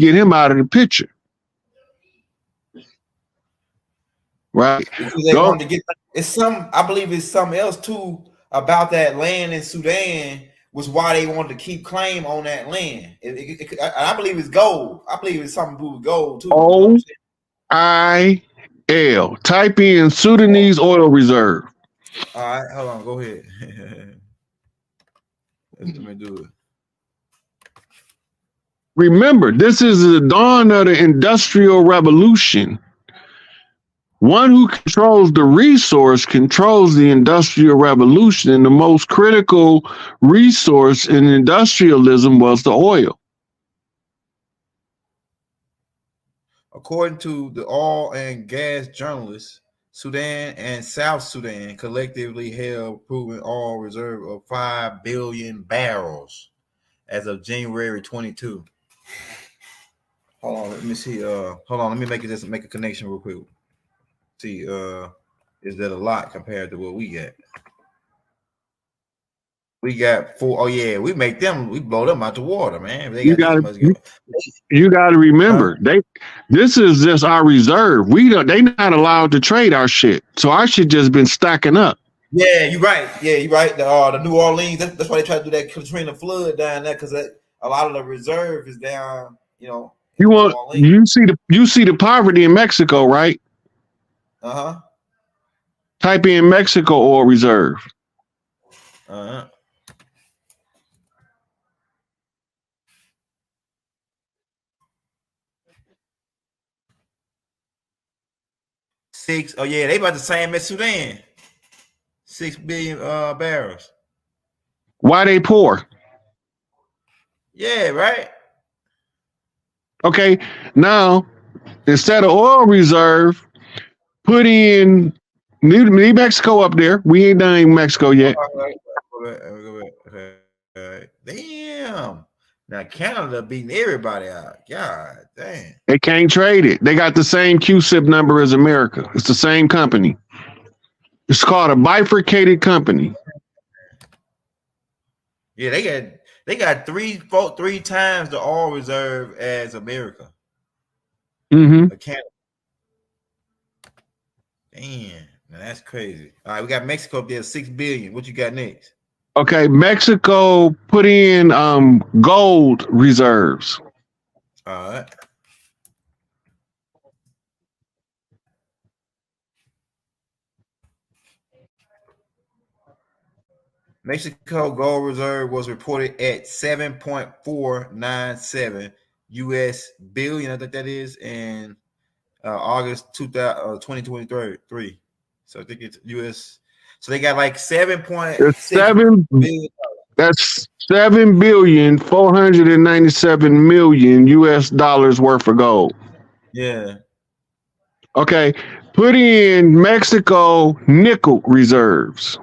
get him out of the picture. Right. Because they wanted to get I believe it's something else too about that land in Sudan was why they wanted to keep claim on that land. I believe it's gold. I believe it's something to do with gold too. OIL. Type in Sudanese oil reserve. All right, hold on. Go ahead. Let me do it. Remember, this is the dawn of the Industrial Revolution. One who controls the resource controls the Industrial Revolution, and the most critical resource in industrialism was the oil. According to the oil and gas journalists, Sudan and South Sudan collectively held proven oil reserve of 5 billion barrels as of January 22. Hold on, let me see. Hold on, let me make a connection real quick. See, is that a lot compared to what we got? We got 4. Oh yeah, we blow them out the water, man. They got you got to remember, this is just our reserve. They not allowed to trade our shit, so our shit just been stacking up. Yeah, you're right. Yeah, you're right. The New Orleans. That's why they try to do that Katrina flood down there, because a lot of the reserve is down. You see the poverty in Mexico, right? Type in Mexico oil reserve. Six. Oh yeah, they about the same as Sudan. 6 billion barrels. Why they poor? Yeah, right. Okay, now instead of oil reserve, put in New Mexico up there. We ain't done Mexico yet. Damn. Now Canada beating everybody out. God damn. They can't trade it. They got the same QSIP number as America. It's the same company. It's called a bifurcated company. Yeah, they got three times the oil reserve as America. Canada. Damn, now that's crazy. All right, we got Mexico up there, 6 billion. What you got next? Okay, Mexico put in gold reserves. All right. Mexico gold reserve was reported at 7.497 US billion. I think that is in August 2023. So I think it's US. So they got like 7.7 billion. That's $7,497,000,000 US dollars worth of gold. Yeah. Okay, put in Mexico nickel reserves.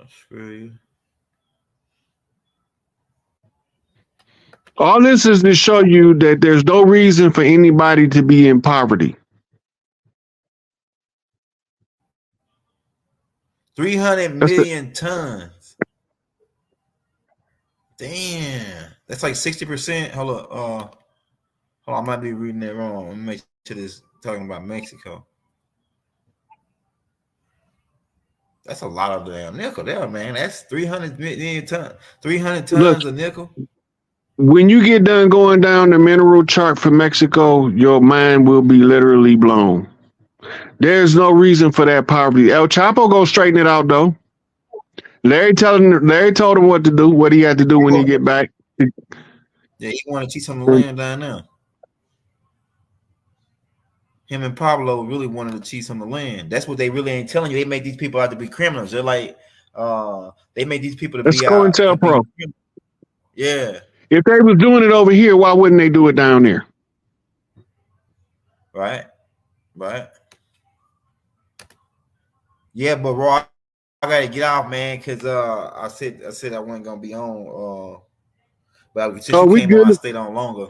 Australia. All this is to show you that there's no reason for anybody to be in poverty. 300 million tons. Damn, that's like 60%. Hold up, I might be reading that wrong. Let me make sure this talking about Mexico. That's a lot of damn nickel there, man. That's 300 million tons. 300 tons of nickel. When you get done going down the mineral chart for Mexico, your mind will be literally blown. There's no reason for that poverty. El Chapo go straighten it out though. Larry told him what to do, what he had to do when he get back. Yeah, he wanted to teach some land down there. Him and Pablo really wanted to cheat on the land. That's what they really ain't telling you. They make these people out to be criminals. They're like, they make these people to be out. COINTELPRO. Yeah. If they was doing it over here, why wouldn't they do it down there? Right. Yeah, but Raw, I gotta get off, man, because I said I wasn't gonna be on. But since Oh, you we came on, I good. stayed on longer.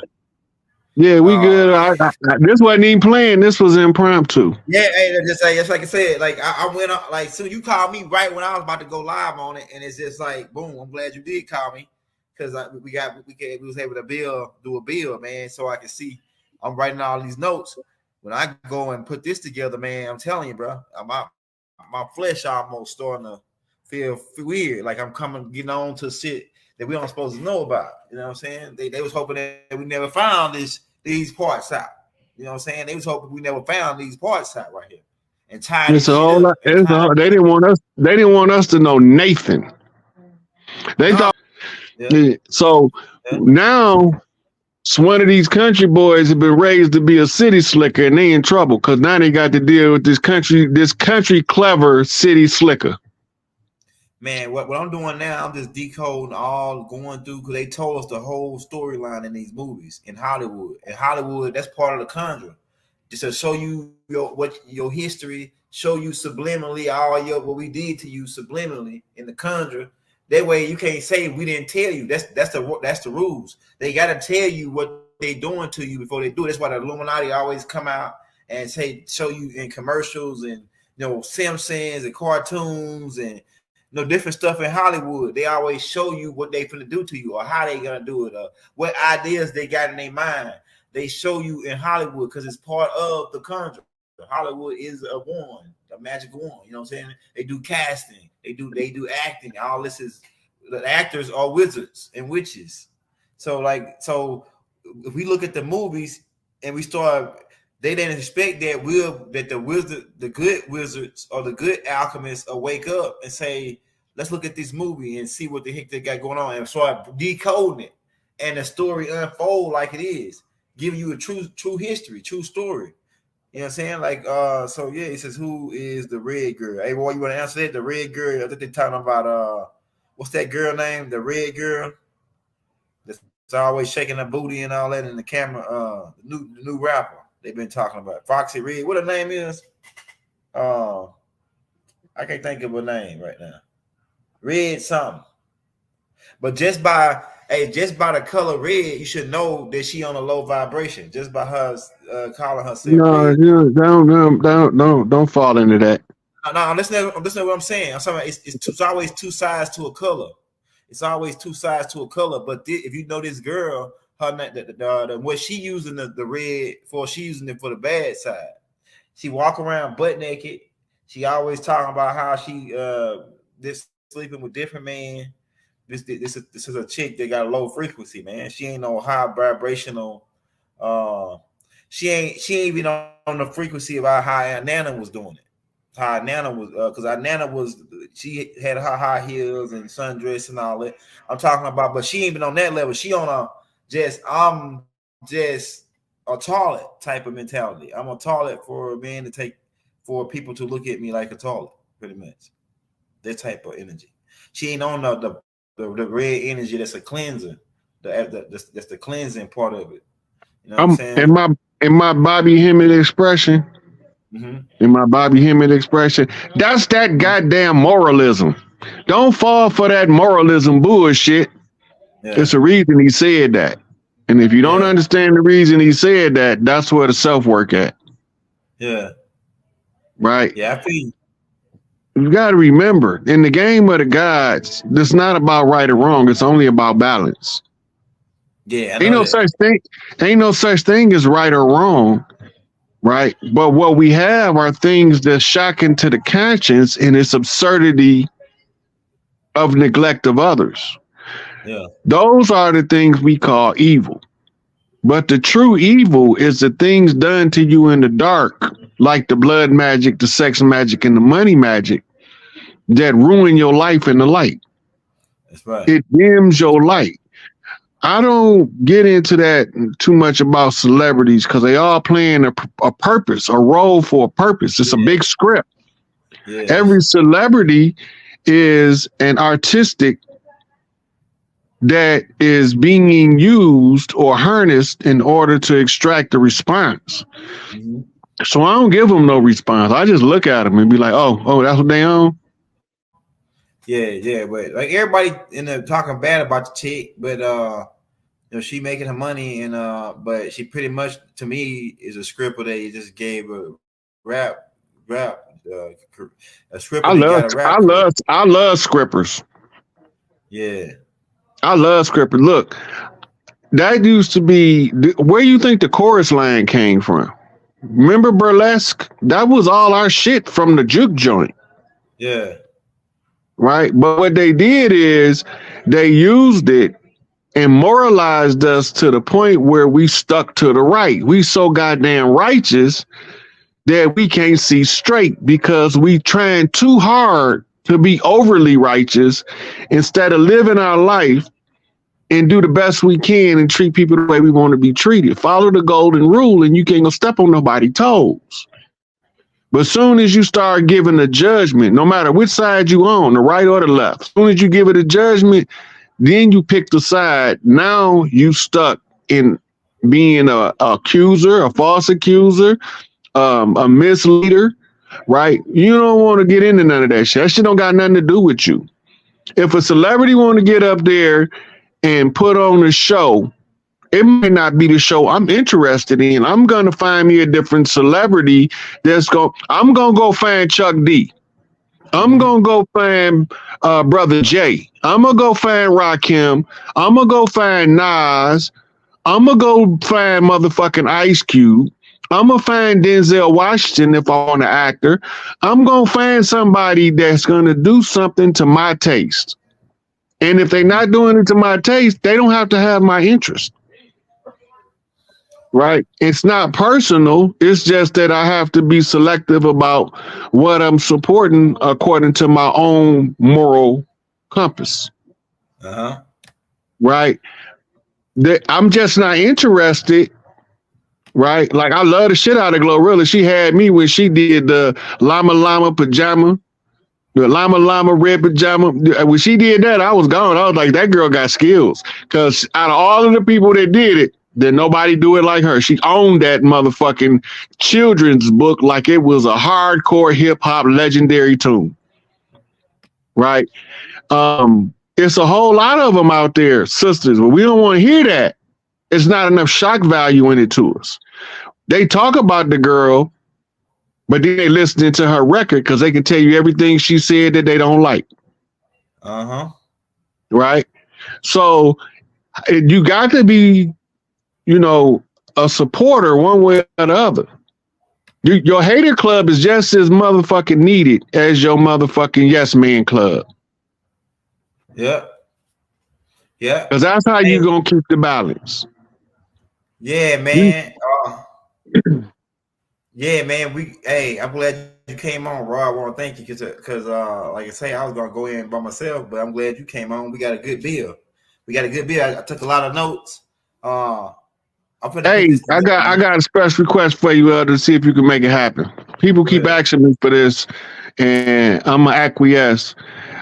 Yeah, we good. This wasn't even playing. This was impromptu. Yeah, hey, just like I said, like I went up, like so you called me right when I was about to go live on it, and it's just like boom. I'm glad you did call me because we was able to do a build, man, so I can see. I'm writing all these notes. When I go and put this together, man, I'm telling you, bro, my flesh almost starting to feel weird, like I'm getting on to shit that we don't supposed to know about. You know what I'm saying? They was hoping that we never found these parts out. You know what I'm saying? They was hoping we never found these parts out right here and tie It's this a shit whole up. lot. They didn't want us. They didn't want us to know Nathan. They No, thought yeah, so. yeah. Now, one of these country boys have been raised to be a city slicker, and they in trouble because now they got to deal with this country clever city slicker. Man, what I'm doing now, I'm just decoding all going through because they told us the whole storyline in these movies in Hollywood. In Hollywood, that's part of the conjuring. Just to show you your history, show you subliminally all what we did to you subliminally in the conjuring. That way you can't say we didn't tell you. That's the rules. They gotta tell you what they doing to you before they do it. That's why the Illuminati always come out and show you in commercials and Simpsons and cartoons and different stuff in Hollywood. They always show you what they finna do to you or how they gonna do it or what ideas they got in their mind. They show you in Hollywood because it's part of the conjuring. Hollywood is a wand, a magic wand. You know what I'm saying? They do casting, they do acting. All this is the actors are wizards and witches. So if we look at the movies and we start, they didn't expect that the good wizards or the good alchemists will wake up and say, let's look at this movie and see what the heck they got going on and start decoding it and the story unfold like it is, giving you a true history, true story. You know what I'm saying? Like, so yeah, it says, who is the red girl? Hey, boy, you want to answer that? The red girl, I think they're talking about, what's that girl name? The red girl that's always shaking her booty and all that in the camera. The new rapper they've been talking about. Foxy Red. What her name is? I can't think of her name right now. Red something. But just by the color red, you should know that she on a low vibration. Just by her calling herself No, red. don't fall into that. No, listen to what I'm saying. I'm saying it's always two sides to a color. It's always two sides to a color. But if you know this girl, her what she using the red for, she using it for the bad side. She walk around butt naked. She always talking about how she this sleeping with different men. This is a chick that got a low frequency, man. She ain't no high vibrational. She ain't even on the frequency of how Nana was doing it. How Nana was, because Nana was, she had her high heels and sundress and all that. I'm talking about, but she ain't been on that level. She on I'm just a toilet type of mentality. I'm a toilet for a man for people to look at me like a toilet, pretty much. That type of energy. She ain't on the red energy. That's a cleanser. That's the cleansing part of it. You know what I'm saying? In my Bobby Hemmett expression. Mm-hmm. In my Bobby Hemmett expression, that's that goddamn moralism. Don't fall for that moralism bullshit. Yeah. It's a reason he said that. And if you don't understand the reason he said that, that's where the self-work at. Yeah. Right? Yeah, I feel you got to remember, in the game of the gods, it's not about right or wrong. It's only about balance. Yeah, ain't no such thing as right or wrong. Right. But what we have are things that's shocking to the conscience and its absurdity of neglect of others. Yeah. Those are the things we call evil. But the true evil is the things done to you in the dark, like the blood magic, the sex magic, and the money magic that ruin your life in the light. That's right. It dims your light. I don't get into that too much about celebrities because they all playing a purpose, a role for a purpose. It's a big script. Yeah. Every celebrity is an artistic that is being used or harnessed in order to extract the response. Mm-hmm. So I don't give them no response. I just look at them and be like, oh, that's what they own. Yeah, but like everybody in there talking bad about the chick, but You know, she making her money, and but she pretty much to me is a scripper that you just gave a rap, a scripper that got a rap career. I love scrippers. Yeah, I love scrippers. Look, that used to be where you think the chorus line came from. Remember burlesque? That was all our shit from the juke joint. yeah. Right? But what they did is they used it and moralized us to the point where we stuck to the right. We so goddamn righteous that we can't see straight because we trying too hard to be overly righteous instead of living our life and do the best we can and treat people the way we want to be treated. Follow the golden rule and you can't go step on nobody's toes. But as soon as you start giving a judgment, no matter which side you on, the right or the left, as soon as you give it a judgment, then you pick the side. Now you stuck in being a accuser, a false accuser, a misleader, right? You don't want to get into none of that shit. That shit don't got nothing to do with you. If a celebrity want to get up there and put on a show, it might not be the show I'm interested in. I'm gonna find me a different celebrity I'm gonna go find Chuck D. I'm gonna go find Brother Jay. I'm gonna go find Rakim. I'm gonna go find Nas. I'm gonna go find motherfucking Ice Cube. I'm gonna find Denzel Washington if I want an actor. I'm gonna find somebody that's gonna do something to my taste. And if they're not doing it to my taste, they don't have to have my interest. Right? It's not personal. It's just that I have to be selective about what I'm supporting according to my own moral compass. Uh-huh. Right? I'm just not interested. Right? Like I love the shit out of Glorilla. She had me when she did the llama llama pajama. The llama llama red pajama. When she did that, I was gone. I was like, that girl got skills. Because out of all of the people that did it, then nobody do it like her. She owned that motherfucking children's book like it was a hardcore hip hop legendary tune. Right? It's a whole lot of them out there, sisters, but we don't want to hear that. It's not enough shock value in it to us. They talk about the girl, but then they listening to her record because they can tell you everything she said that they don't like. Uh-huh. Right? So you got to be, a supporter one way or the other. Your hater club is just as motherfucking needed as your motherfucking yes man club. Yeah. Yeah. Because that's how you going to keep the balance. Yeah, man. Yeah, man. I'm glad you came on, bro. I want to thank you because like I say, I was gonna go in by myself, but I'm glad you came on. We got a good bill. I took a lot of notes. Hey, I got a special request for you to see if you can make it happen. People keep asking me for this, and I'm gonna acquiesce.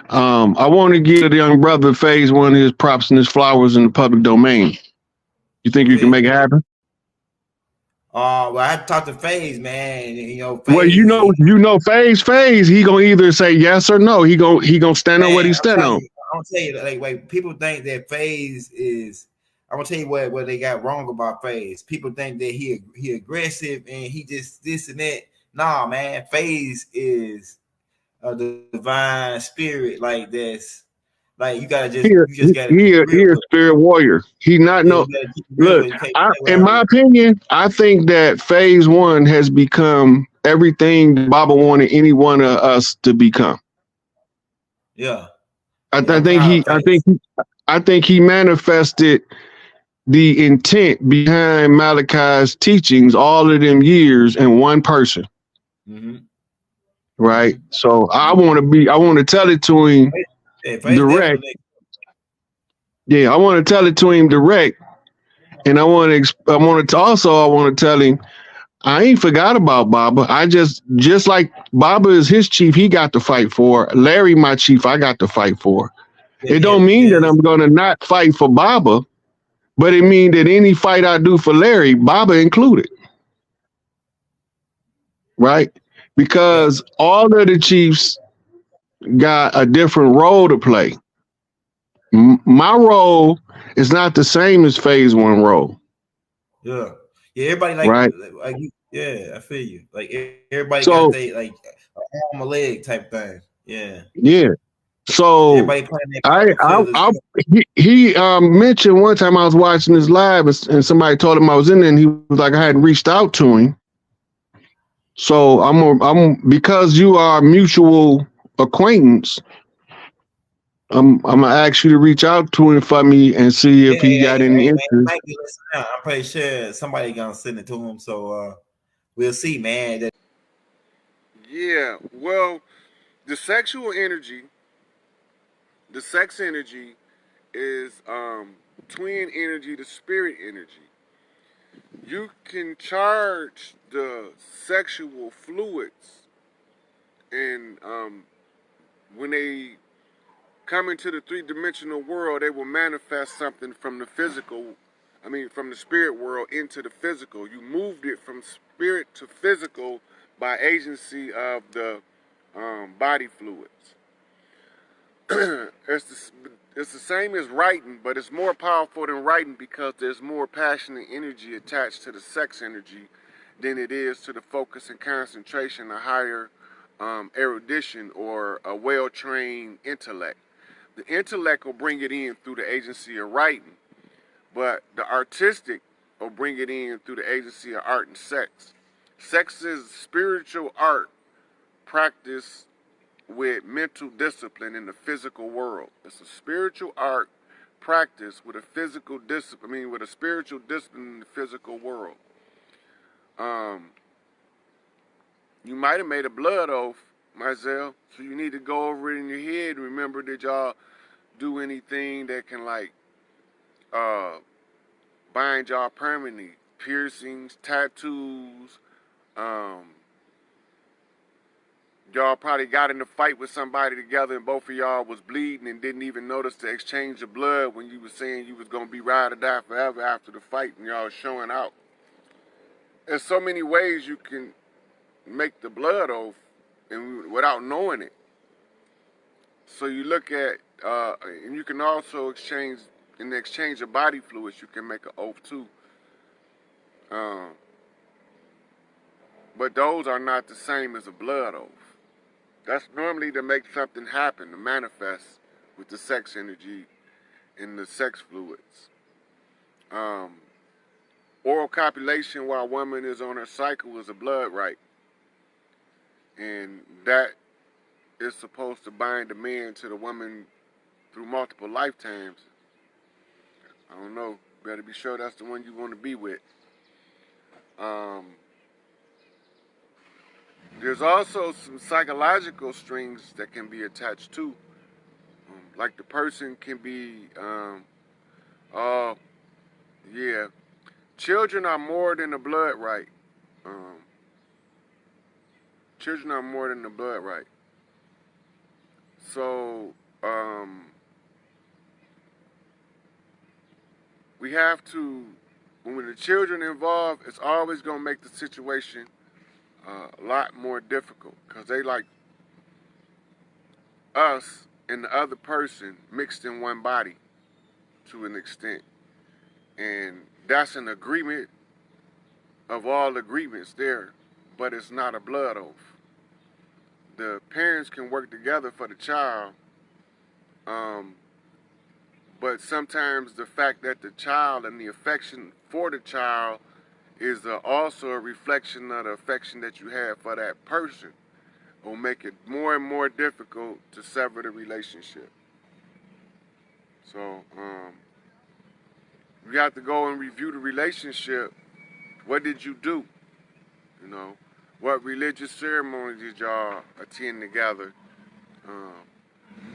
I want to give the young brother Phase one of his props and his flowers in the public domain. You think you can make it happen? Well, I had to talk to Phase, man. Phase, well, Phase. He gonna either say yes or no. He gonna stand on what he stand on. I'm gonna tell you, like people think that Phase is. I'm gonna tell you what they got wrong about Phase. People think that he aggressive and he just this and that. Nah, man. Phase is a divine spirit. Like this. Like you gotta just he a spirit warrior. He not no look. In my opinion, I think that Phase one has become everything Baba wanted any one of us to become. Yeah, I think he manifested the intent behind Malachi's teachings all of them years in one person. Mm-hmm. Right. So I want to tell it to him. Direct. Yeah, I want to tell it to him direct, and I want to tell him I ain't forgot about Baba. I just like Baba is his chief, he got to fight for. Larry, my chief, I got to fight for. It don't mean that I'm gonna not fight for Baba, but it means that any fight I do for Larry, Baba included. Right? Because all of the chiefs got a different role to play. My role it's not the same as phase one roll. Yeah. Yeah, everybody Right. yeah, I feel you. Like everybody got So they like a arm, a leg type thing. Yeah. yeah. So Everybody playing their part to feel this. he mentioned one time I was watching his live and somebody told him I was in there and he was like I hadn't reached out to him. So I'm because you are a mutual acquaintance. I'm gonna ask you to reach out to him for me and see if he got any Hey, man, he interest. might be listening now. I'm pretty sure somebody gonna send it to him. So we'll see, man. Yeah, well, the sexual energy, the sex energy is twin energy to spirit energy. You can charge the sexual fluids and when they come into the three-dimensional world, they will manifest something from the physical, from the spirit world into the physical. You moved it from spirit to physical by agency of the body fluids. It's the same as writing, but it's more powerful than writing because there's more passion and energy attached to the sex energy than it is to the focus and concentration, a higher erudition, or a well-trained intellect. The intellect will bring it in through the agency of writing, but the artistic will bring it in through the agency of art and sex. Sex is spiritual art practiced with mental discipline in the physical world. It's a spiritual art practice with a physical discipline, with a spiritual discipline in the physical world. You might have made a blood oath, Marcel, so you need to go over it in your head and remember that y'all do anything that can uh, bind y'all permanently. Piercings, tattoos, y'all probably got in a fight with somebody together and both of y'all was bleeding and didn't even notice the exchange of blood when you was saying you was going to be ride or die forever after the fight and y'all showing out. There's so many ways you can make the blood oath and without knowing it. So you look at, and you can also exchange, in the exchange of body fluids, you can make an oath too. But those are not the same as a blood oath. That's normally to make something happen, to manifest with the sex energy and the sex fluids. Oral copulation while a woman is on her cycle is a blood rite. And that is supposed to bind the man to the woman through multiple lifetimes. I don't know. Better be sure that's the one you want to be with. There's also some psychological strings that can be attached too. Like the person can be, yeah, children are more than the blood right. Um, Children are more than the blood right. So, we have to, when the children involved, it's always going to make the situation a lot more difficult because they like us and the other person mixed in one body to an extent. And that's an agreement of all agreements there, but it's not a blood oath. The parents can work together for the child, um, but sometimes the fact that the child and the affection for the child is also a reflection of the affection that you have for that person will make it more and more difficult to sever the relationship. So you have to go and review the relationship. What did you do? You know, what religious ceremonies did y'all attend together? Um,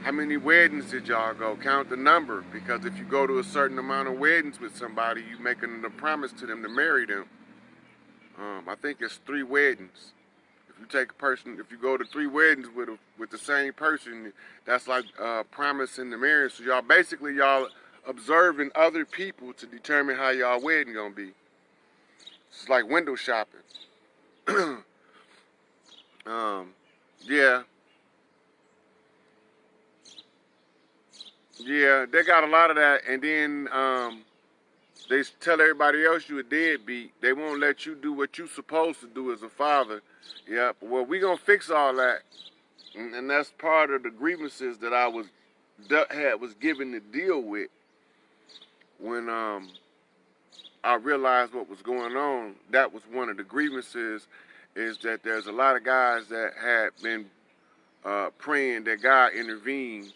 how many weddings did y'all go? Count the number, because if you go to a certain amount of weddings with somebody, you making a promise to them to marry them. I think it's 3 weddings. If you take a person, if you go to 3 weddings with the same person, that's like promising the marriage. So y'all observing other people to determine how y'all wedding gonna be. It's like window shopping. Yeah. Yeah, they got a lot of that, and then they tell everybody else you a deadbeat. They won't let you do what you supposed to do as a father. Yep. Well, we gonna fix all that, and that's part of the grievances that I was given to deal with when I realized what was going on. That was one of the grievances, is that there's a lot of guys that had been praying that God intervened,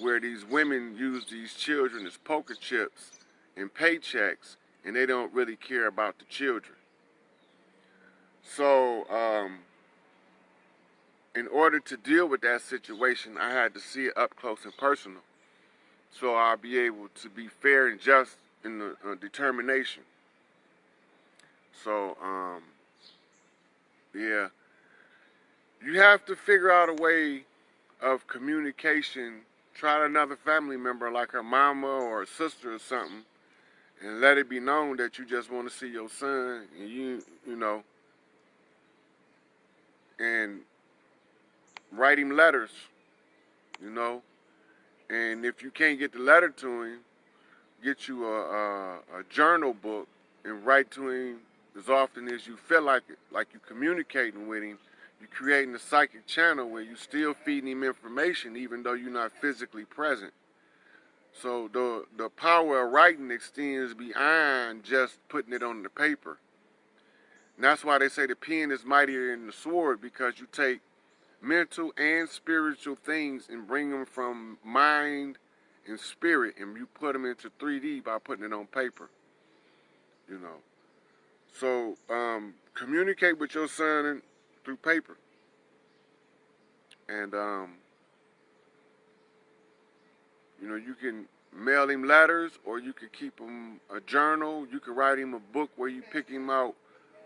where these women use these children as poker chips and paychecks, and they don't really care about the children. So, in order to deal with that situation, I had to see it up close and personal, so I'll be able to be fair and just in the determination. So, yeah, you have to figure out a way of communication. Try another family member, like her mama or a sister or something, and let it be known that you just want to see your son, and you know, and write him letters, you know. And if you can't get the letter to him, get you a journal book and write to him as often as you feel like it, like you're communicating with him. You're creating a psychic channel where you're still feeding him information even though you're not physically present. So the power of writing extends beyond just putting it on the paper. And that's why they say the pen is mightier than the sword, because you take mental and spiritual things and bring them from mind and spirit, and you put them into 3D by putting it on paper, you know. So communicate with your son through paper, and you know, you can mail him letters, or you could keep him a journal. You could write him a book where you pick him out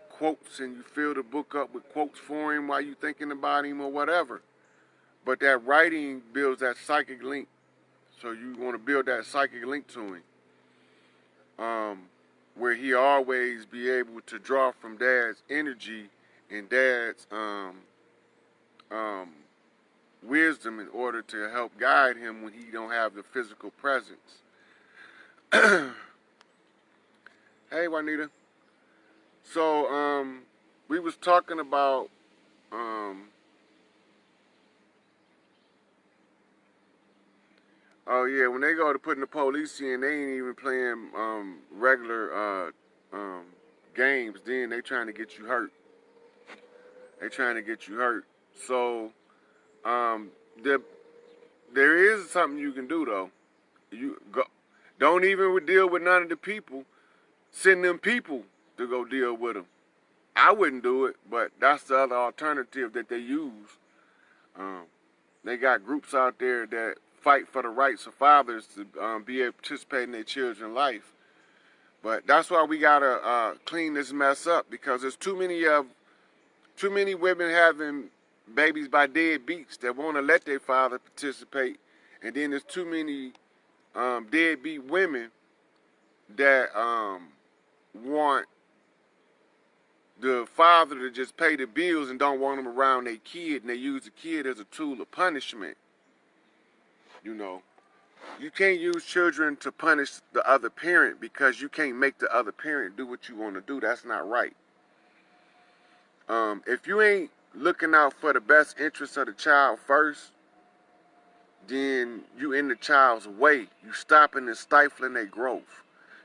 quotes and you fill the book up with quotes for him while you thinking about him or whatever. But that writing builds that psychic link. So you want to build that psychic link to him, where he always be able to draw from dad's energy and dad's um, wisdom in order to help guide him when he don't have the physical presence. Hey, Juanita. So we was talking about oh yeah, when they go to putting the police in, they ain't even playing regular games. Then they trying to get you hurt. They trying to get you hurt. So um, there is something you can do though. You go, don't even deal with none of the people. Send them people to go deal with them. I wouldn't do it, but that's the other alternative that they use. Um, they got groups out there that fight for the rights of fathers to be able to participate in their children's life. But that's why we gotta clean this mess up, because there's too many women having babies by deadbeats that want to let their father participate, and then there's too many deadbeat women that want the father to just pay the bills and don't want them around their kid, and they use the kid as a tool of punishment. You know, you can't use children to punish the other parent, because you can't make the other parent do what you want to do. That's not right. If you ain't looking out for the best interests of the child first, then you in the child's way. You stopping and stifling their growth.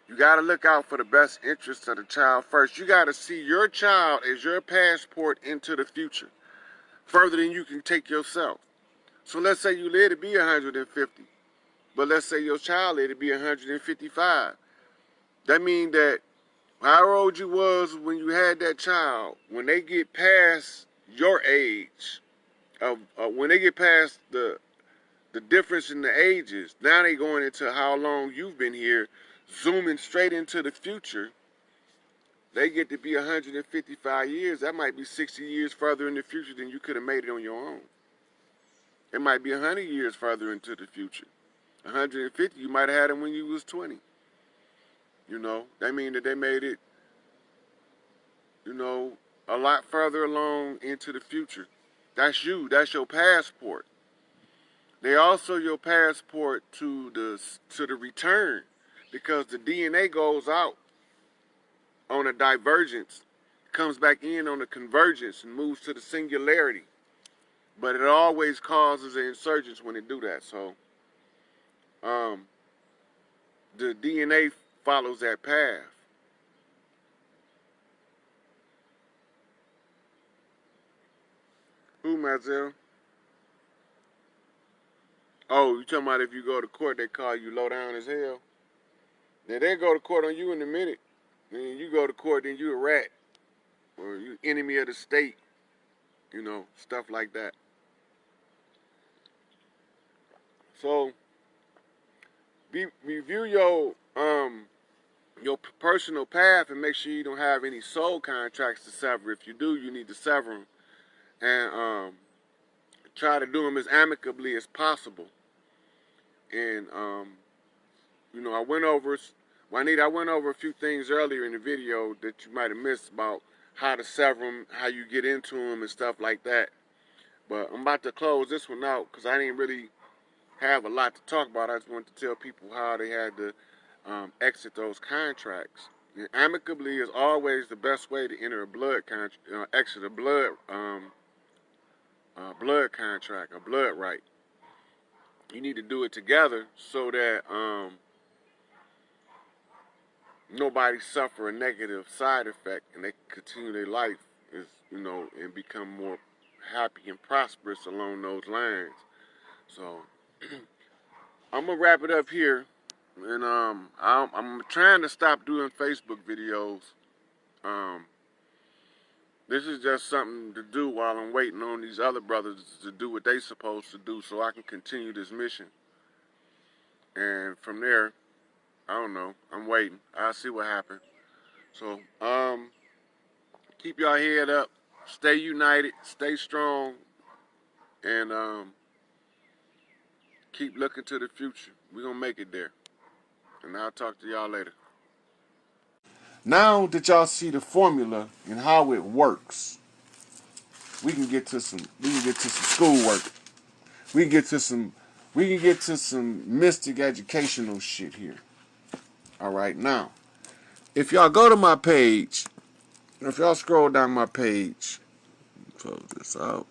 You got to look out for the best interests of the child first. You got to see your child as your passport into the future, further than you can take yourself. So let's say you live to be 150, but let's say your child live to be 155. That means that however old you was when you had that child, when they get past your age, when they get past the difference in the ages, now they going into how long you've been here, zooming straight into the future. They get to be 155 years. That might be 60 years further in the future than you could have made it on your own. It might be 100 years further into the future. 150, you might have had them when you was 20. You know, that means that they made it, you know, a lot further along into the future. That's you. That's your passport. They also your passport to the return, because the DNA goes out on a divergence, comes back in on a convergence, and moves to the singularity. But it always causes an insurgence when it do that. So um, the DNA follows that path. Who, Mazel? Oh, you talking about if you go to court, they call you low down as hell? Then they go to court on you in a minute. Then you go to court, then you a rat. Or you enemy of the state. You know, stuff like that. So, review your personal path and make sure you don't have any soul contracts to sever. If you do, you need to sever them. And try to do them as amicably as possible. And you know, I went over a few things earlier in the video that you might have missed about how to sever them, how you get into them, and stuff like that. But I'm about to close this one out because I didn't really have a lot to talk about. I just wanted to tell people how they had to exit those contracts. And amicably is always the best way to enter a blood exit a blood blood contract, a blood right. You need to do it together so that nobody suffer a negative side effect and they continue their life, is, you know, and become more happy and prosperous along those lines. So I'm gonna wrap it up here, and I'm trying to stop doing Facebook videos. Um, this is just something to do while I'm waiting on these other brothers to do what they supposed to do, so I can continue this mission. And from there, I don't know. I'm waiting. I'll see what happens. So keep your head up. Stay united. Stay strong. And keep looking to the future. We're going to make it there. And I'll talk to y'all later. Now that y'all see the formula and how it works, we can get to some schoolwork. We can get to some mystic educational shit here. All right, now, if y'all go to my page, if y'all scroll down my page, close this out.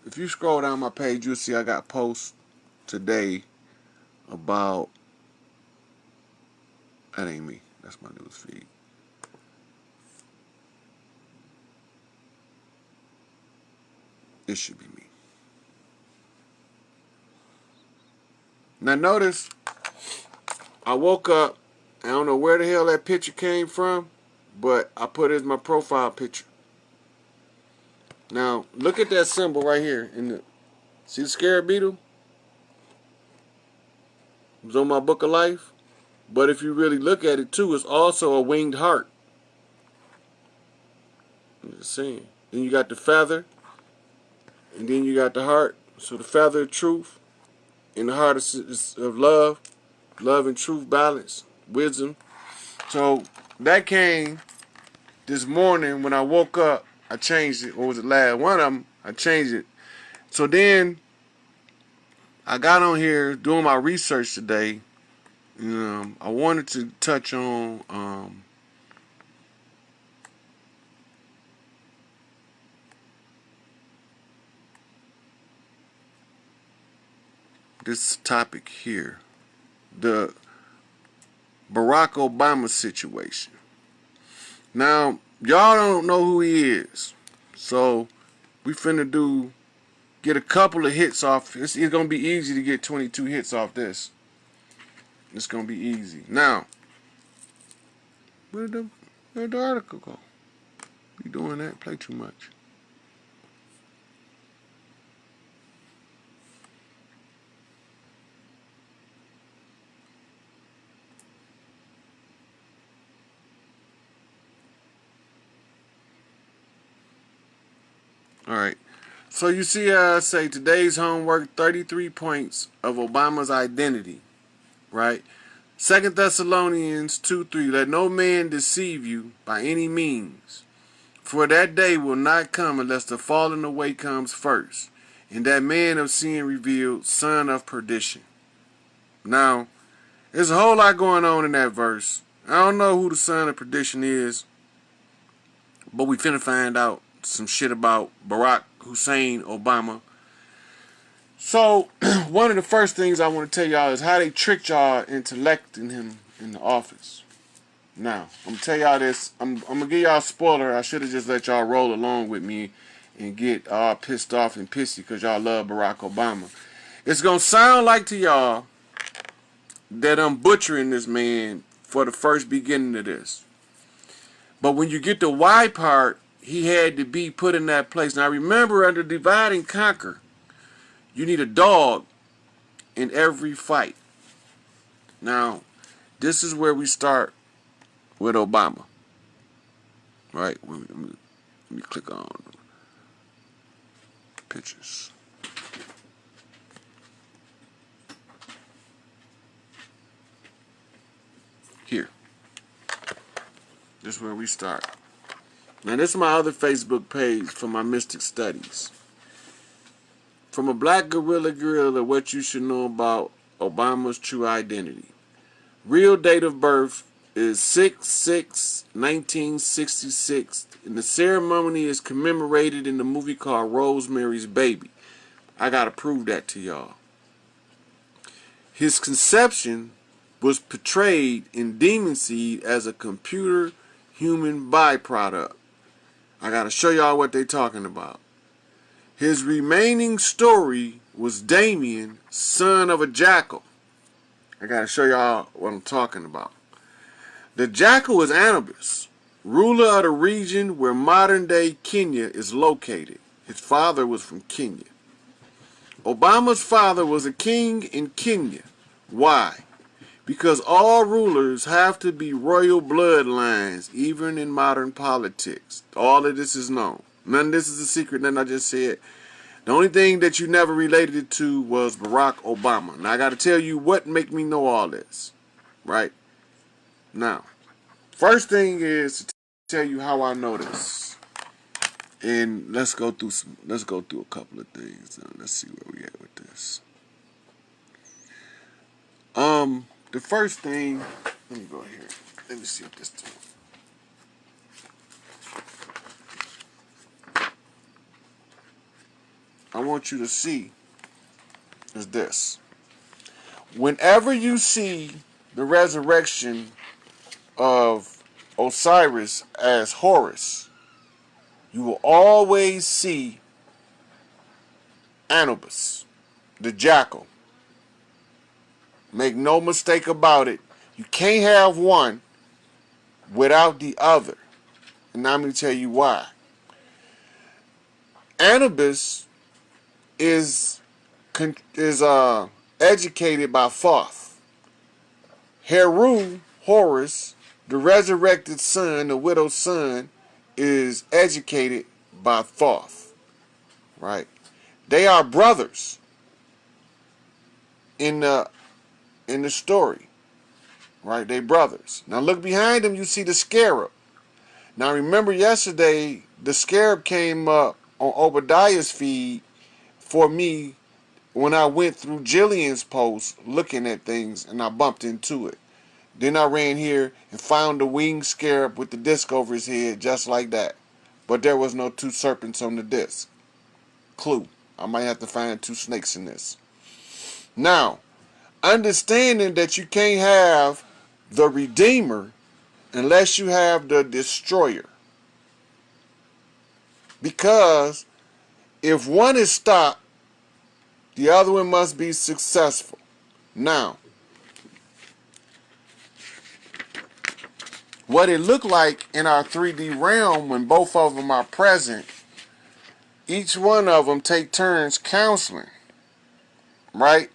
If you scroll down my page, you'll see I got posts today about, that ain't me, that's my news feed. It should be me. Now notice, I woke up, I don't know where the hell that picture came from, but I put it as my profile picture. Now, look at that symbol right here. See the scarab beetle? It was on my book of life. But if you really look at it too, it's also a winged heart. I'm just saying. Then you got the feather. And then you got the heart. So the feather of truth. And the heart is of love. Love and truth balance. Wisdom. So that came this morning when I woke up. I changed it. What was it last? One of them, I changed it. So then I got on here doing my research today. I wanted to touch on this topic here, the Barack Obama situation. Now, y'all don't know who he is, so we finna get a couple of hits off. It's gonna be easy to get 22 hits off this. It's gonna be easy. Now, where'd the article go? You doing that? Play too much. All right. So you see I say today's homework, 33 points of Obama's identity, right? 2 Thessalonians 2:3, let no man deceive you by any means. For that day will not come unless the falling away comes first, and that man of sin revealed, son of perdition. Now, there's a whole lot going on in that verse. I don't know who the son of perdition is, but we finna find out some shit about Barack Hussein Obama. So, one of the first things I want to tell y'all is how they tricked y'all into electing him in the office. Now, I'm going to tell y'all this. I'm going to give y'all a spoiler. I should have just let y'all roll along with me and get all pissed off and pissy because y'all love Barack Obama. It's going to sound like to y'all that I'm butchering this man for the first beginning of this. But when you get the why part, he had to be put in that place. Now, remember, under Divide and Conquer, you need a dog in every fight. Now, this is where we start with Obama. Right? Let me click on pictures. Here. This is where we start. Now, this is my other Facebook page for my mystic studies. From a black gorilla, what you should know about Obama's true identity. Real date of birth is 6/6/1966, and the ceremony is commemorated in the movie called Rosemary's Baby. I gotta prove that to y'all. His conception was portrayed in Demon Seed as a computer human byproduct. I gotta show y'all what they talking about. His remaining story was Damien, son of a jackal. I gotta show y'all what I'm talking about. The jackal was Anubis, ruler of the region where modern-day Kenya is located. His father was from Kenya. Obama's father was a king in Kenya. Why? Because all rulers have to be royal bloodlines, even in modern politics. All of this is known. None of this is a secret, nothing I just said. The only thing that you never related it to was Barack Obama. Now, I got to tell you what make me know all this, right? Now, first thing is to tell you how I know this. And let's go through a couple of things. Let's see where we at with this. The first thing, let me go here. Let me see what this does. I want you to see is this. Whenever you see the resurrection of Osiris as Horus, you will always see Anubis, the jackal. Make no mistake about it. You can't have one without the other. And I'm going to tell you why. Anubis is educated by Thoth. Heru, Horus, the resurrected son, the widow's son, is educated by Thoth. Right? They are brothers in the story. Right? They brothers. Now look behind them, you see the scarab. Now remember yesterday, the scarab came up on Obadiah's feed for me when I went through Jillian's post looking at things and I bumped into it. Then I ran here and found the winged scarab with the disc over his head just like that. But there was no two serpents on the disc. Clue. I might have to find two snakes in this. Now, understanding that you can't have the Redeemer unless you have the Destroyer. Because if one is stopped, the other one must be successful. Now, what it looked like in our 3D realm when both of them are present, each one of them take turns counseling, right?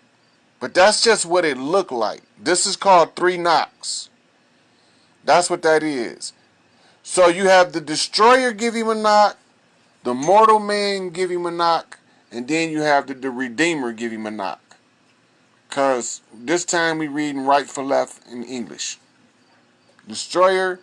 But that's just what it looked like. This is called 3 knocks. That's what that is. So you have the Destroyer give him a knock, the mortal man give him a knock, and then you have the Redeemer give him a knock. Because this time we reading right for left in English. Destroyer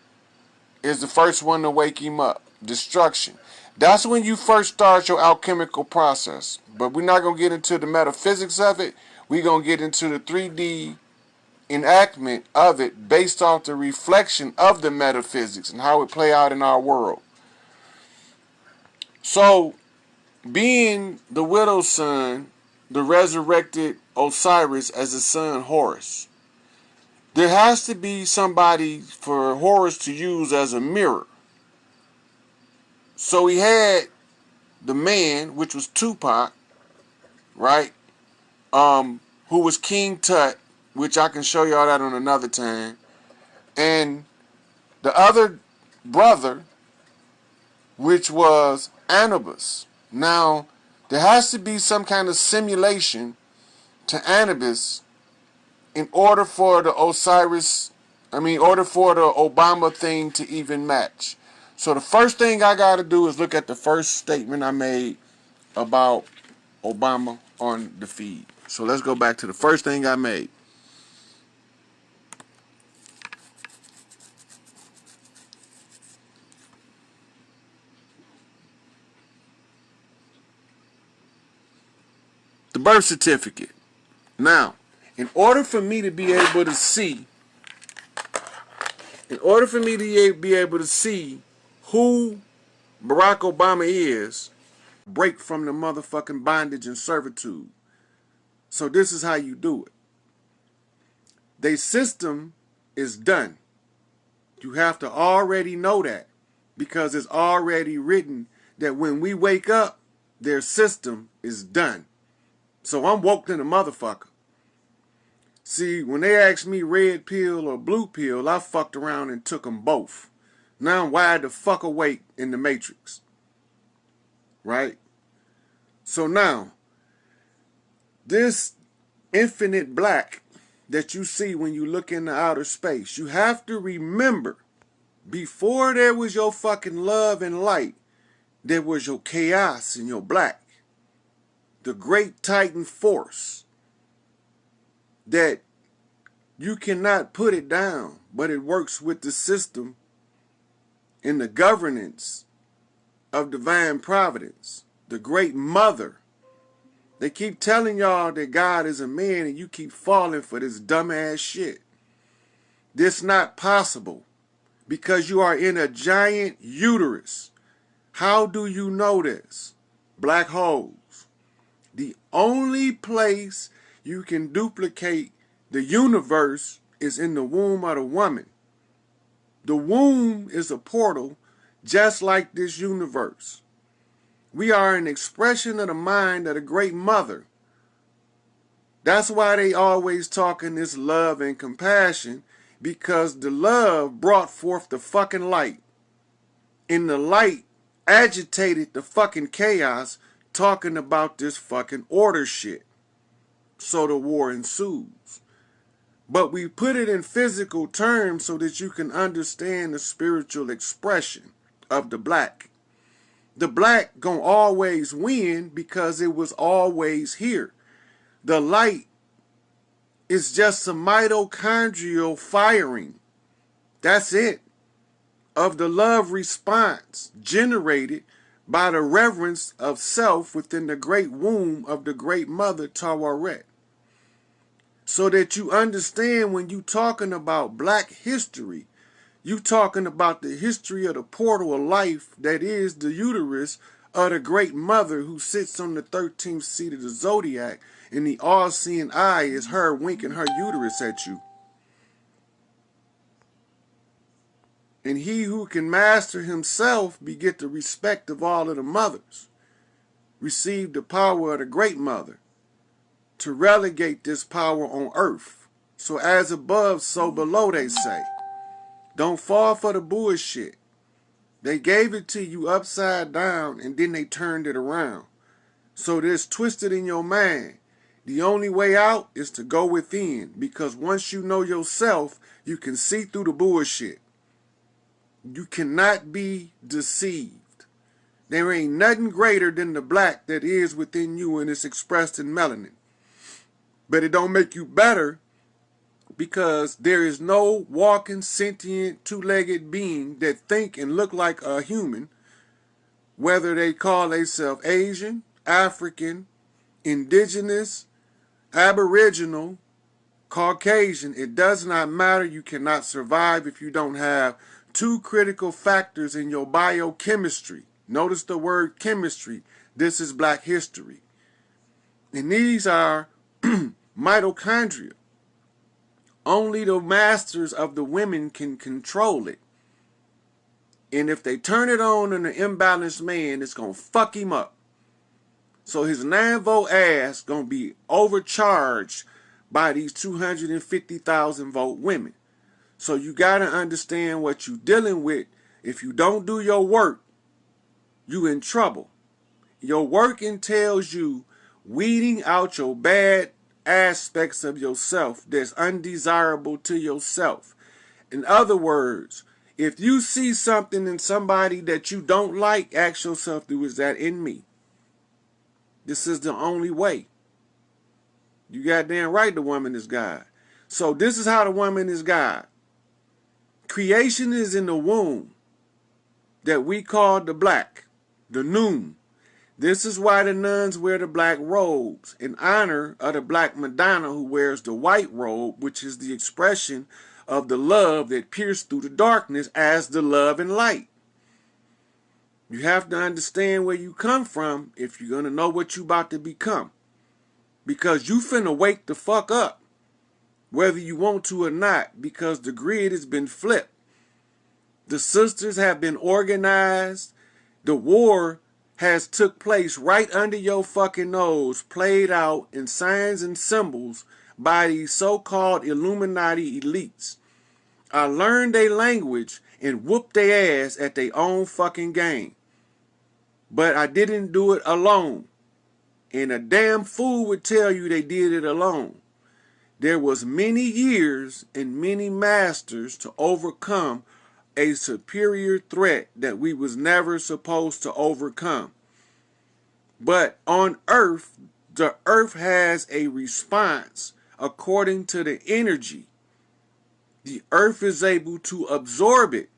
is the first one to wake him up. destruction. That's when you first start your alchemical process. But we're not going to get into the metaphysics of it. We're going to get into the 3D enactment of it based off the reflection of the metaphysics and how it play out in our world. So, being the widow's son, the resurrected Osiris as his son Horus, there has to be somebody for Horus to use as a mirror. So he had the man, which was Tupac, right? Who was King Tut, which I can show y'all that on another time. And the other brother, which was Anubis. Now, there has to be some kind of simulation to Anubis in order for the order for the Obama thing to even match. So the first thing I got to do is look at the first statement I made about Obama on the feed. So let's go back to the first thing I made. The birth certificate. Now, in order for me to be able to see who Barack Obama is, break from the motherfucking bondage and servitude. So this is how you do it. Their system is done. You have to already know that because it's already written that when we wake up, their system is done. So I'm woke than a motherfucker. See, when they asked me red pill or blue pill, I fucked around and took them both. Now I'm wide the fuck awake in the matrix. Right? So now, this infinite black that you see when you look into outer space, you have to remember, before there was your fucking love and light, there was your chaos and your black. The great Titan force that you cannot put it down, but it works with the system and the governance of divine providence. The great mother. They keep telling y'all that God is a man and you keep falling for this dumbass shit. This not possible because you are in a giant uterus. How do you know this? Black holes. The only place you can duplicate the universe is in the womb of the woman. The womb is a portal just like this universe. We are an expression of the mind of the great mother. That's why they always talking this love and compassion, because the love brought forth the fucking light. And the light agitated the fucking chaos, talking about this fucking order shit. So the war ensues. But we put it in physical terms so that you can understand the spiritual expression of the black. The black gonna always win because it was always here. The light is just a mitochondrial firing. That's it. Of the love response generated by the reverence of self within the great womb of the great mother Tawaret. So that you understand when you talking about black history, you talking about the history of the portal of life that is the uterus of the great mother who sits on the 13th seat of the zodiac, and the all-seeing eye is her winking her uterus at you. And he who can master himself beget the respect of all of the mothers, receive the power of the great mother, to relegate this power on earth. So as above, so below, they say. Don't fall for the bullshit. They gave it to you upside down and then they turned it around. So this twisted in your mind. The only way out is to go within, because once you know yourself, you can see through the bullshit. You cannot be deceived. There ain't nothing greater than the black that is within you and it's expressed in melanin. But it don't make you better, because there is no walking, sentient, two-legged being that think and look like a human whether they call themselves Asian, African, indigenous, aboriginal, Caucasian, it does not matter. You cannot survive if you don't have two critical factors in your biochemistry. Notice the word chemistry. This is Black history. And these are mitochondria. Only the masters of the women can control it. And if they turn it on in an imbalanced man, it's going to fuck him up. So his 9-volt ass going to be overcharged by these 250,000 volt women. So you got to understand what you're dealing with. If you don't do your work, you in trouble. Your work entails you weeding out your bad aspects of yourself that's undesirable to yourself. In other words, if you see something in somebody that you don't like, ask yourself, is that in me? This is the only way. You goddamn right the woman is God. So this is how the woman is God. Creation is in the womb that we call the black, the noon. This is why the nuns wear the black robes in honor of the Black Madonna who wears the white robe, which is the expression of the love that pierced through the darkness as the love and light. You have to understand where you come from if you're going to know what you about to become. Because you finna wake the fuck up, whether you want to or not, because the grid has been flipped. The sisters have been organized. The war has took place right under your fucking nose, played out in signs and symbols by these so-called Illuminati elites. I learned their language and whooped their ass at their own fucking game. But I didn't do it alone. And a damn fool would tell you they did it alone. There was many years and many masters to overcome a superior threat that we was never supposed to overcome. But on Earth, the Earth has a response according to the energy. The Earth is able to absorb it.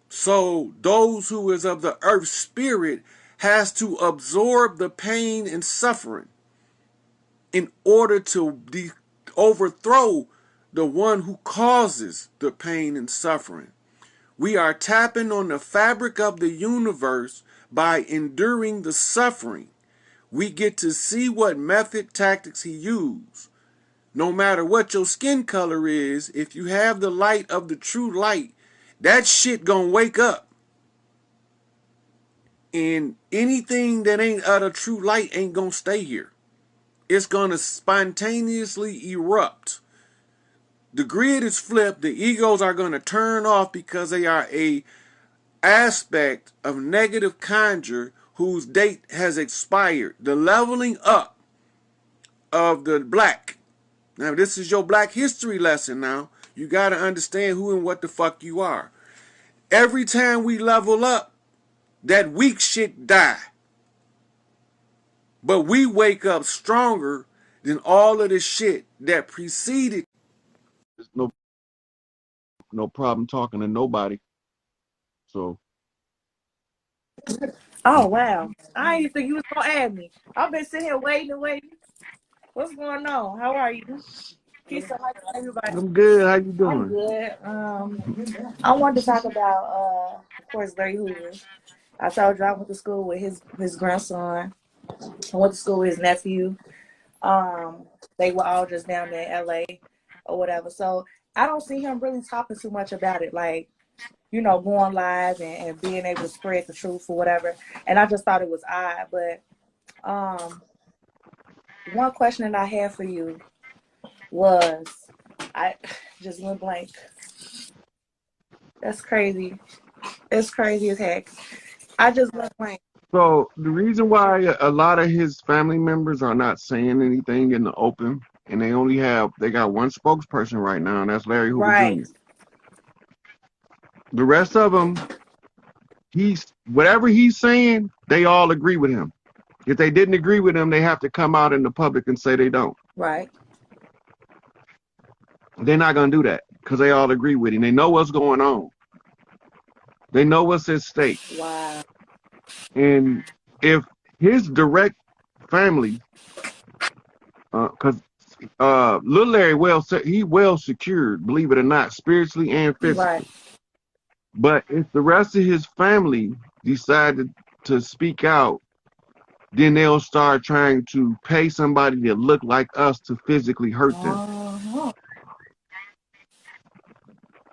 So those who is of the Earth spirit has to absorb the pain and suffering in order to overthrow the one who causes the pain and suffering. We are tapping on the fabric of the universe by enduring the suffering. We get to see what method tactics he used. No matter what your skin color is, if you have the light of the true light, that shit gonna wake up. And anything that ain't of the true light ain't gonna stay here. It's gonna spontaneously erupt. The grid is flipped. The egos are gonna turn off because they are a aspect of negative conjure whose date has expired. The leveling up of the black. Now this is your black history lesson now. You gotta understand who and what the fuck you are. Every time we level up, that weak shit die. But we wake up stronger than all of the shit that preceded. There's no problem talking to nobody. So. Oh wow! I didn't think you was gonna add me. I've been sitting here waiting and waiting. What's going on? How are you? Peace and light to everybody. I'm good. How you I'm doing? good. I wanted to talk about, of course, Larry Hoover. I told you I went to school with his grandson. I went to school with his nephew. They were all just down there in LA or whatever. So I don't see him really talking too much about it, like, you know, going live and being able to spread the truth or whatever. And I just thought it was odd. But one question that I had for you was, I just went blank. That's crazy. It's crazy as heck. I just went blank. So the reason why a lot of his family members are not saying anything in the open, and they got one spokesperson right now, and that's Larry Hoover Right. Jr. The rest of them, whatever he's saying, they all agree with him. If they didn't agree with him, they have to come out in the public and say they don't. Right. They're not gonna do that because they all agree with him. They know what's going on. They know what's at stake. Wow. And if his direct family, because Little Larry he well secured, believe it or not, spiritually and physically. Right. But if the rest of his family decided to speak out, then they'll start trying to pay somebody that look like us to physically hurt them.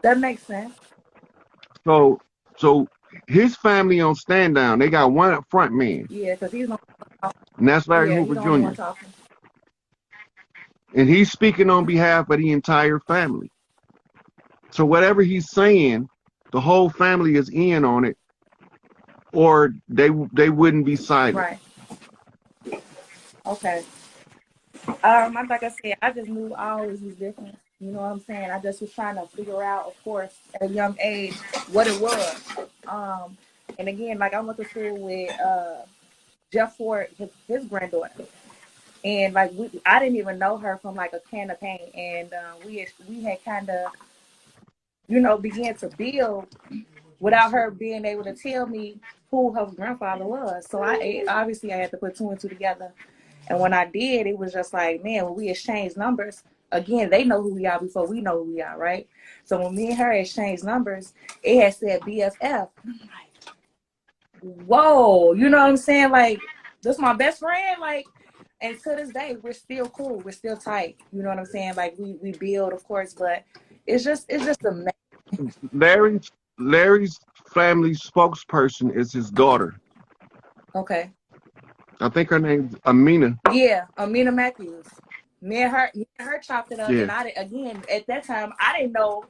That makes sense. So his family on stand down, they got one front man. Yeah, because he's not. And that's Larry Yeah, Hoover he's the only one Jr. talking. And he's speaking on behalf of the entire family. So whatever he's saying, the whole family is in on it, or they wouldn't be silent. Right. Okay. Like I said, I just knew I always was different. You know what I'm saying? I just was trying to figure out, of course, at a young age, what it was. And again, like I went to school with Jeff Ford, his granddaughter, and like I didn't even know her from like a can of paint, and we had kind of, you know, began to build without her being able to tell me who her grandfather was. So I had to put two and two together. And when I did, it was just like, man, when we exchanged numbers, again, they know who we are before we know who we are, right? So when me and her exchanged numbers, it had said BFF. I'm like, whoa, you know what I'm saying? Like, this is my best friend. Like, and to this day, we're still cool. We're still tight. You know what I'm saying? Like, we build, of course, but it's just amazing. Larry's family spokesperson is his daughter. Okay. I think her name's Amina. Yeah, Amina Matthews. Me and her chopped it up, Yeah. And at that time, I didn't know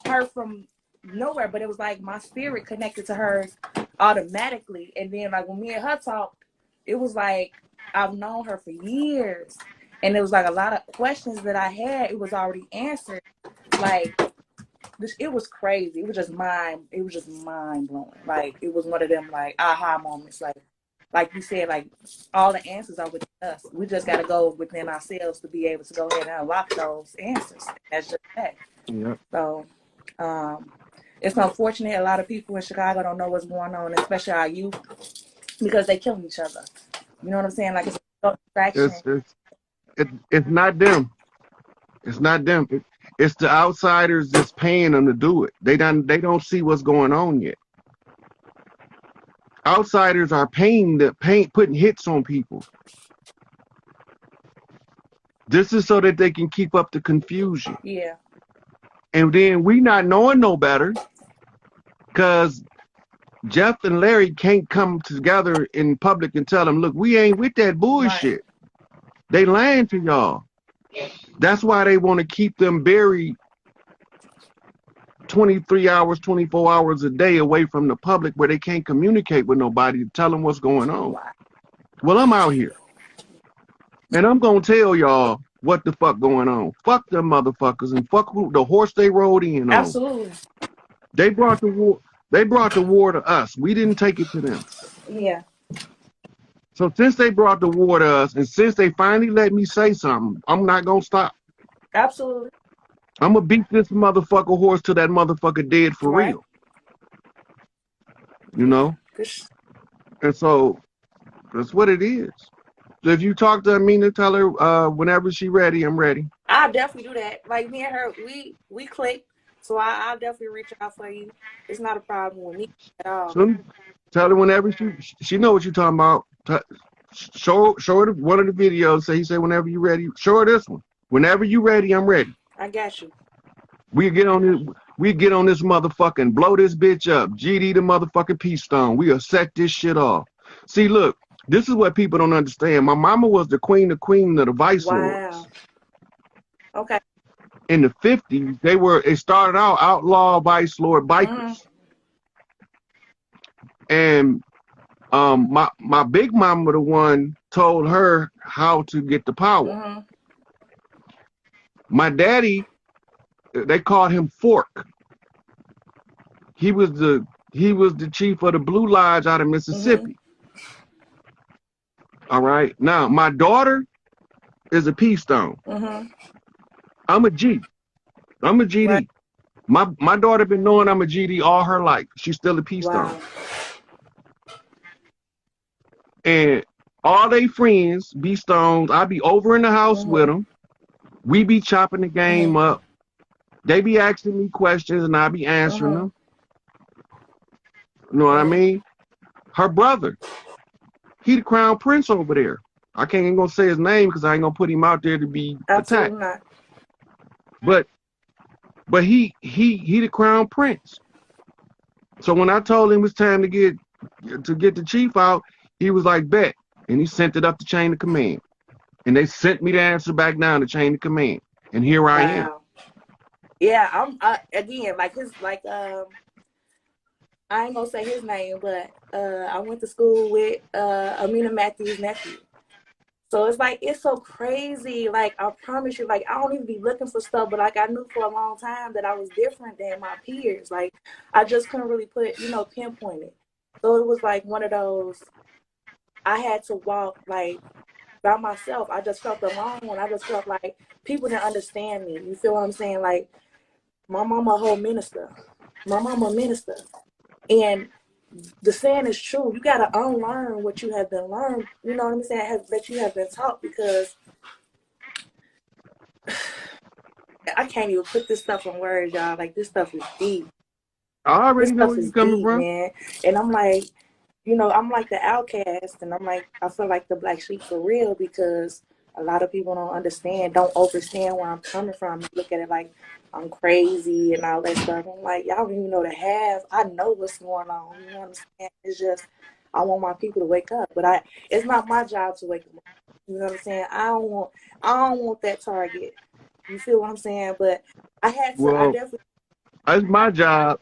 her from nowhere, but it was like my spirit connected to hers automatically. And then like when me and her talked, it was like I've known her for years, and it was like a lot of questions that I had, it was already answered. Like it was crazy. It was just mind blowing. Like it was one of them like aha moments. Like you said, like all the answers are within us. We just got to go within ourselves to be able to go ahead and unlock those answers. That's just that. Yeah. So it's unfortunate a lot of people in Chicago don't know what's going on, especially our youth, because they killing each other. You know what I'm saying? Like it's a distraction. It's not them. It's not them. It's the outsiders that's paying them to do it. They don't see what's going on yet. Outsiders are putting hits on people. This is so that they can keep up the confusion. Yeah. And then we not knowing no better, because Jeff and Larry can't come together in public and tell them, look, we ain't with that bullshit. Right. They lying to y'all. That's why they want to keep them buried 23 hours, 24 hours a day away from the public, where they can't communicate with nobody to tell them what's going on. Well, I'm out here, and I'm going to tell y'all what the fuck going on. Fuck them motherfuckers, and fuck the horse they rode in on. Absolutely. They brought the war. They brought the war to us. We didn't take it to them. Yeah. So since they brought the war to us, and since they finally let me say something, I'm not going to stop. Absolutely. I'm going to beat this motherfucker horse till that motherfucker dead for real. You know? And so that's what it is. So if you talk to Amina, tell her whenever she's ready, I'm ready. I'll definitely do that. Like me and her, we click. So I'll definitely reach out for you. It's not a problem with me at all. So tell her whenever she know what you're talking about. Show her one of the videos. He said whenever you're ready. Show her this one. Whenever you're ready, I'm ready. I got you. We get on this motherfucker and blow this bitch up. GD the motherfucking peace stone. We'll set this shit off. See, look, this is what people don't understand. My mama was the queen of the vice lords. Wow. Okay. In the 50s, it started out outlaw vice lord bikers. And my big mama, the one, told her how to get the power. My daddy, they called him Fork. He was the chief of the Blue Lodge out of Mississippi. All right. Now my daughter is a peace stone. I'm a G. I'm a GD. Right. My daughter been knowing I'm a GD all her life. She's still a peace stone. and all they friends be stones. I be over in the house with them. We be chopping the game up. They be asking me questions and I be answering them. You know what I mean? Her brother, he the crown prince over there. I can't even gonna say his name because I ain't gonna put him out there to be Absolutely attacked. not. But he the crown prince. So when I told him it was time to get the chief out, he was like, bet. And he sent it up the chain of command. And they sent me the answer back down the chain of command. And here I am. Wow. Yeah, I'm again like I ain't gonna say his name, but I went to school with Amina Matthews' nephew. So it's like, it's so crazy. Like, I promise you, like, I don't even be looking for stuff, but like, I knew for a long time that I was different than my peers. Like, I just couldn't really pinpoint it. So it was like one of those, I had to walk like by myself. I just felt alone. I just felt like people didn't understand me. You feel what I'm saying? Like, my mama a whole minister. My mama a minister. And the saying is true. You got to unlearn what you have been learned. You know what I'm saying? That you have been taught, because I can't even put this stuff in words, y'all. Like, this stuff is deep. I already This know stuff where is you're coming deep, from. man. And I'm like, I'm like the outcast, and I'm like, I feel like the black sheep for real, because a lot of people don't understand where I'm coming from. Look at it like I'm crazy and all that stuff. I'm like, y'all don't even know the half. I know what's going on. You know what I'm saying? It's just, I want my people to wake up, but it's not my job to wake them up. You know what I'm saying? I don't want that target. You feel what I'm saying? But I Well, definitely, that's my job.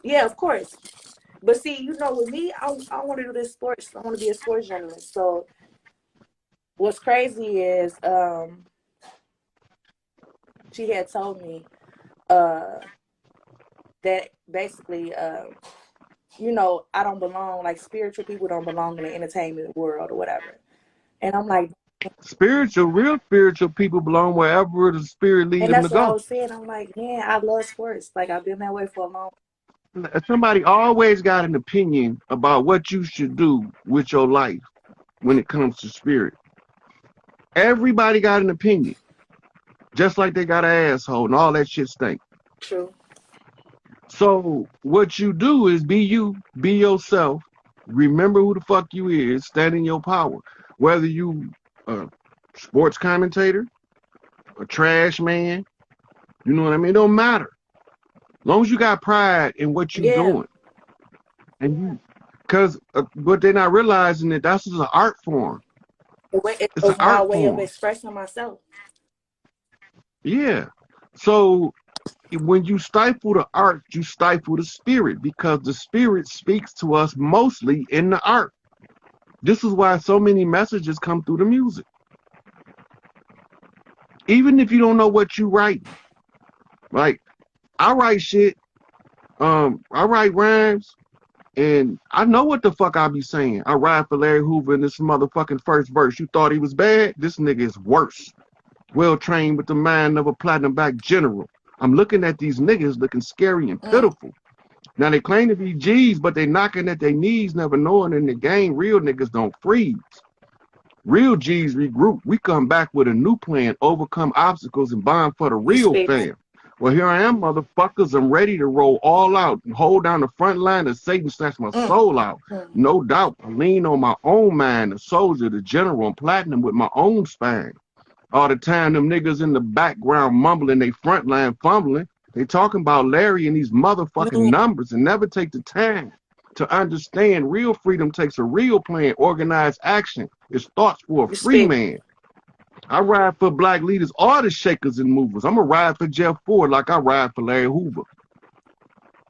yeah, of course. But see, with me, I want to do this sports. I want to be a sports journalist. So what's crazy is she had told me that basically, I don't belong, like spiritual people don't belong in the entertainment world or whatever. And I'm like, Real spiritual people belong wherever the spirit lead and them to that's what I go. was saying. I'm like, man, I love sports. Like, I've been that way for a long time. Somebody always got an opinion about what you should do with your life when it comes to spirit. Everybody got an opinion, just like they got an asshole and all that shit stink. True. So what you do is be you, be yourself. Remember who the fuck you is. Stand in your power. Whether you a sports commentator, a trash man, you know what I mean? It don't matter. As long as you got pride in what you Yeah. doing, because but they're not realizing that that's just an art form. It's an It's my art way of form. expressing myself. Yeah. So when you stifle the art, you stifle the spirit, because the spirit speaks to us mostly in the art. This is why so many messages come through the music. Even if you don't know what you write, like I write shit, I write rhymes, and I know what the fuck I be saying. I ride for Larry Hoover in this motherfucking first verse. You thought he was bad? This nigga is worse. Well trained with the mind of a platinum back general. I'm looking at these niggas looking scary and pitiful. Now they claim to be G's, but they knocking at their knees, never knowing in the game real niggas don't freeze. Real G's regroup. We come back with a new plan, overcome obstacles and bond for the You real speak. fam. Well, here I am, motherfuckers. I'm ready to roll all out and hold down the front line of Satan, snatch my soul out. No doubt, I lean on my own mind, the soldier, the general, and platinum with my own spine. All the time, them niggas in the background mumbling, they front line fumbling. They talking about Larry and these motherfucking Man, numbers and never take the time to understand real freedom takes a real plan, organized action. It's thoughts for a you free speak. man. I ride for black leaders, all the shakers and movers. I'm going to ride for Jeff Ford like I ride for Larry Hoover.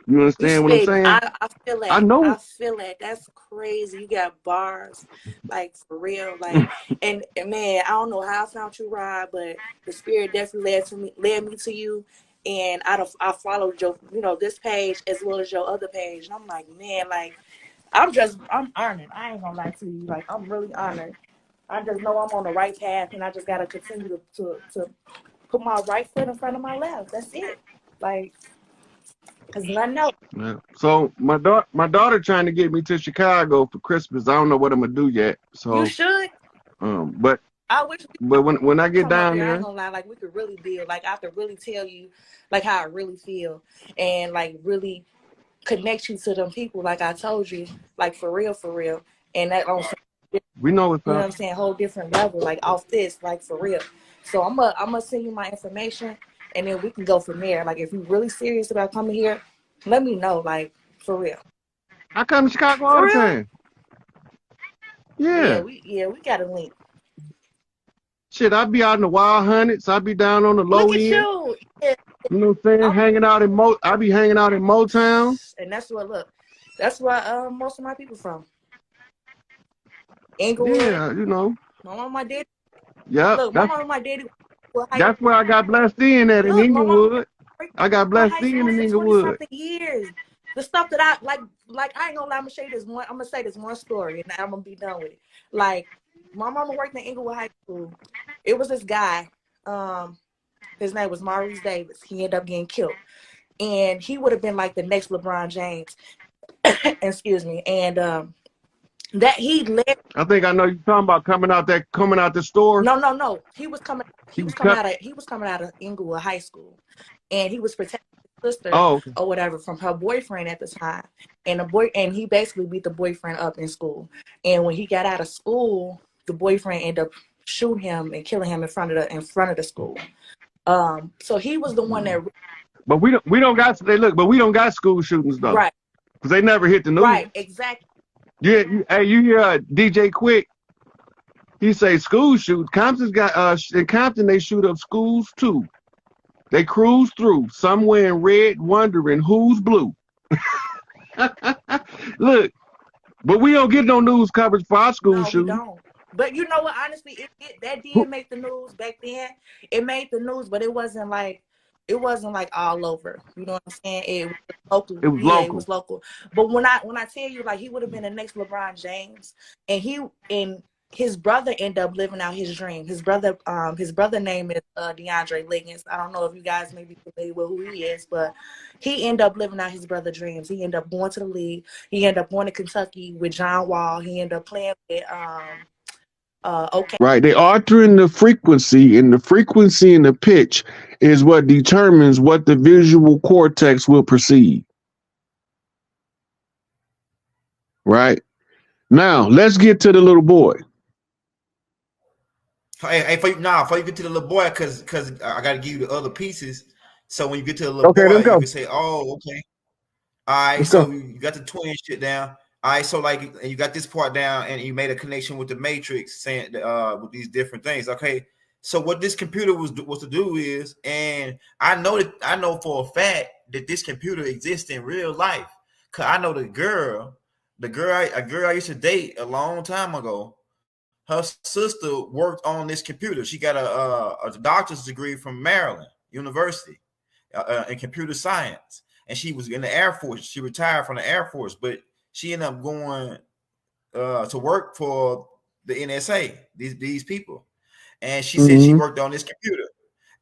You You understand what I'm speak. saying? I feel I that. know. I feel that. That's crazy. You got bars, like, for real. Like, and man, I don't know how I found you, Rod, but the spirit definitely led me to you. And I followed your, this page as well as your other page. And I'm like, man, like, I'm honored. I ain't gonna lie to you. Like, I'm really honored. I just know I'm on the right path, and I just gotta continue to put my right foot in front of my left. That's it. Like, Cause nothing else. Yeah. So my daughter trying to get me to Chicago for Christmas. I don't know what I'm gonna do yet. You So should. but I wish we when I get come up down here. I ain't there, gonna lie. Like we could really build. Like I could really tell you, like how I really feel, and like really connect you to them people. Like I told you, like for real, and that on we know what's you know what up. I'm saying, whole different level, like off this, like for real. So I'm gonna send you my information, and then we can go from there. Like if you're really serious about coming here, let me know. Like for real, I come to Chicago all for the real. time. Yeah. We got a link. Shit, I be out in the wild hundreds. I be down on the low Look at end. you. Yeah. You know what I'm saying? Hanging out in I be hanging out in Motown. And that's what that's where most of my people from. Inglewood. Yeah, you know. My mom, my daddy. Yep. Look, my mom and my daddy. That's where I got blessed in at in Inglewood. I got blessed high in school for Inglewood. 20-something years. The stuff that I like I ain't gonna lie, I'm gonna say this one story and I'm gonna be done with it. Like my mama worked in Inglewood High School. It was this guy, his name was Maurice Davis. He ended up getting killed. And he would have been like the next LeBron James. Excuse me. And that he led. I think I know you talking about coming out the store. No. He was coming out of Inglewood High School, and he was protecting his sister or whatever from her boyfriend at the time. And he basically beat the boyfriend up in school. And when he got out of school, the boyfriend ended up shooting him and killing him in front of the school. So he was the one that. But we don't got school shootings though. Right. Because they never hit the news. Right. Exactly. Yeah, you hear DJ Quick? He say school shoots. Compton's got in Compton they shoot up schools too. They cruise through, some wearing red, wondering who's blue. Look, but we don't get no news coverage for our school shooting. We don't. But you know what? Honestly, that did make the news back then. It made the news, but it wasn't like all over. You know what I'm saying? It was local. It was local. It was local. But when I tell you, like, he would have been the next LeBron James, and his brother ended up living out his dream. His brother name is DeAndre Liggins. I don't know if you guys may be familiar with who he is, but he ended up living out his brother's dreams. He ended up going to the league. He ended up going to Kentucky with John Wall. He ended up playing with Right, they altering the frequency, and the pitch is what determines what the visual cortex will perceive. Right now, let's get to the little boy. Hey, before you get to the little boy, because I got to give you the other pieces. So when you get to the little boy, you can say, "Oh, okay, all right." So you got the twin shit down. All right, so like, and you got this part down, and you made a connection with the Matrix, saying with these different things. Okay, so what this computer was to do is, and I know for a fact that this computer exists in real life, cause I know a girl I used to date a long time ago. Her sister worked on this computer. She got a doctor's degree from Maryland University in computer science, and she was in the Air Force. She retired from the Air Force, but she ended up going to work for the NSA, these people. And she said she worked on this computer.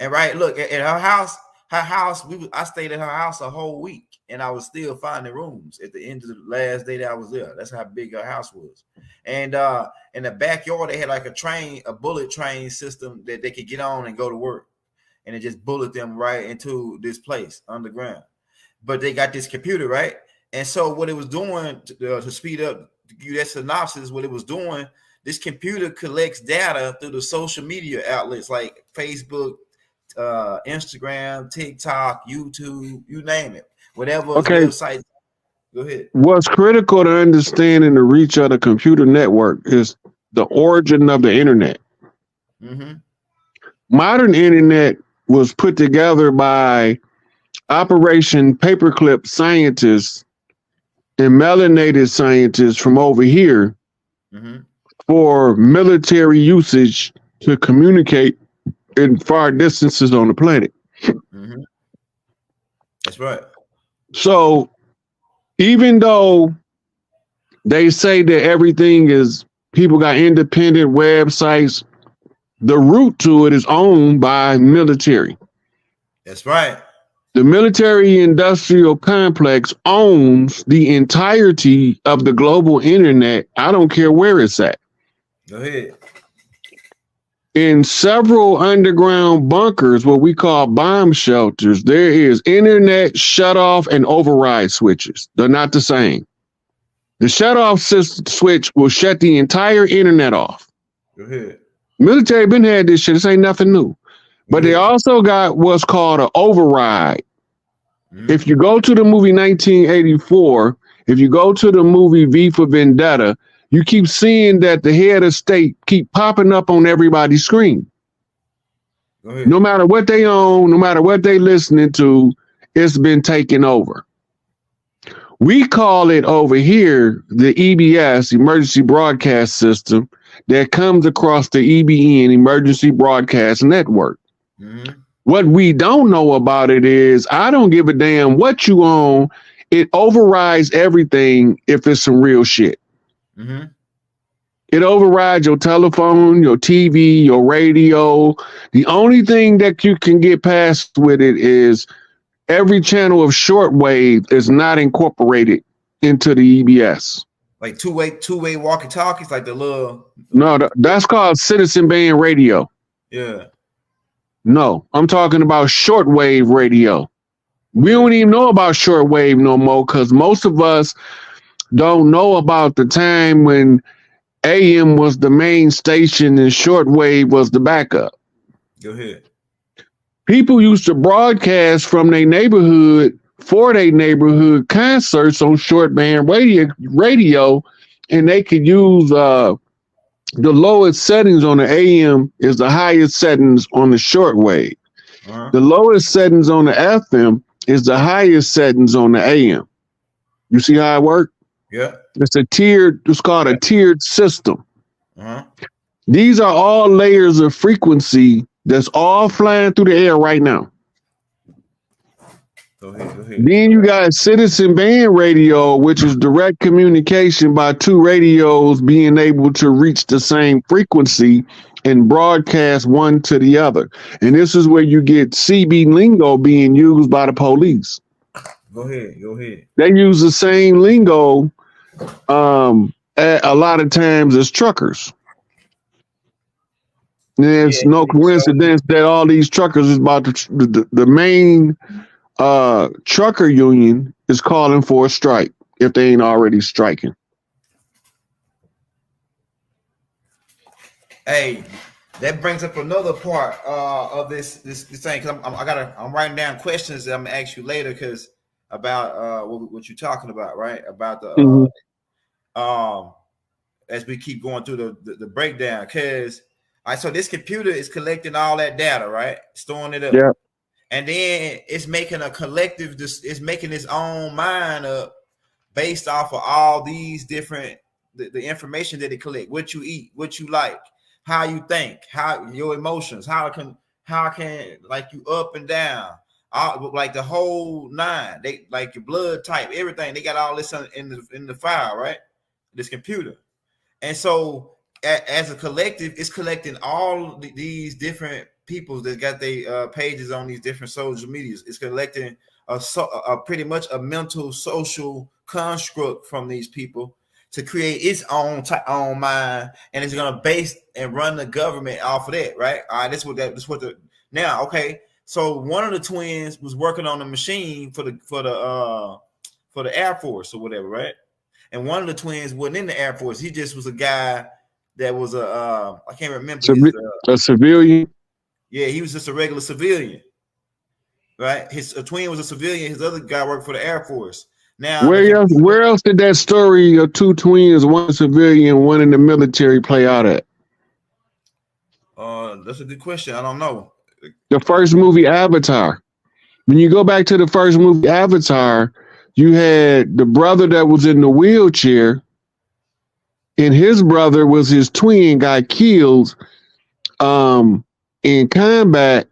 And right, look, at her house, I stayed at her house a whole week, and I was still finding rooms at the end of the last day that I was there. That's how big her house was. And in the backyard, they had like a bullet train system that they could get on and go to work. And it just bullet them right into this place underground. But they got this computer, right? And so what it was doing to speed up, to give you that synopsis, what it was doing, this computer collects data through the social media outlets like Facebook, Instagram, TikTok, YouTube, you name it. Whatever website. Go ahead. What's critical to understanding the reach of the computer network is the origin of the internet. Modern internet was put together by Operation Paperclip scientists and melanated scientists from over here for military usage to communicate in far distances on the planet. That's right. So even though they say that everything is, people got independent websites, the root to it is owned by military. That's right. The military industrial complex owns the entirety of the global internet. I don't care where it's at. Go ahead. In several underground bunkers, what we call bomb shelters, there is internet shutoff and override switches. They're not the same. The shutoff switch will shut the entire internet off. Go ahead. Military been had this shit. This ain't nothing new. But they also got what's called an override. If you go to the movie 1984, if you go to the movie V for Vendetta, you keep seeing that the head of state keep popping up on everybody's screen. No matter what they own, no matter what they listening to, it's been taken over. We call it over here the EBS, Emergency Broadcast System, that comes across the EBN, Emergency Broadcast Network. What we don't know about it is, I don't give a damn what you own. It overrides everything if it's some real shit. It overrides your telephone, your TV, your radio. The only thing that you can get past with it is every channel of shortwave is not incorporated into the EBS. Like two-way walkie-talkies, like the little... No, that's called citizen band radio. Yeah. No, I'm talking about shortwave radio. We don't even know about shortwave no more because most of us don't know about the time when AM was the main station and shortwave was the backup. Go ahead. People used to broadcast from their neighborhood for their neighborhood concerts on short band radio, and they could use the lowest settings on the AM is the highest settings on the shortwave. The lowest settings on the FM is the highest settings on the AM. You see how it works? Yeah. It's called a tiered system. These are all layers of frequency that's all flying through the air right now. Go ahead. Then you got citizen band radio, which is direct communication by two radios being able to reach the same frequency and broadcast one to the other. And this is where you get CB lingo being used by the police. Go ahead. They use the same lingo a lot of times as truckers. And it's no coincidence that all these truckers is about the main trucker union is calling for a strike if they ain't already striking. Hey, that brings up another part of this thing, because I'm writing down questions that I'm gonna ask you later, because about what you're talking about, right? About the as we keep going through the breakdown, because so this computer is collecting all that data, right? Storing it up. Yeah. And then it's making a collective, it's making its own mind up based off of all these different, the information that it collect, what you eat, what you like, how you think, how your emotions, how can like you up and down, like the whole nine, they like your blood type, everything. They got all this in the file, right? This computer. And so as a collective, it's collecting all these different people that got their pages on these different social medias. It's collecting a pretty much a mental social construct from these people to create its own mind, and it's gonna base and run the government off of that, right? All right, now. Okay, so one of the twins was working on the machine for the Air Force or whatever, right? And one of the twins wasn't in the Air Force. He just was a guy that was I can't remember. A civilian. Yeah, he was just a regular civilian, right? His twin was a civilian. His other guy worked for the Air Force. Now, where else did that story of two twins, one civilian, one in the military, play out at? That's a good question. I don't know. The first movie, Avatar. When you go back to the first movie, Avatar, you had the brother that was in the wheelchair, and his brother was his twin, got killed in combat.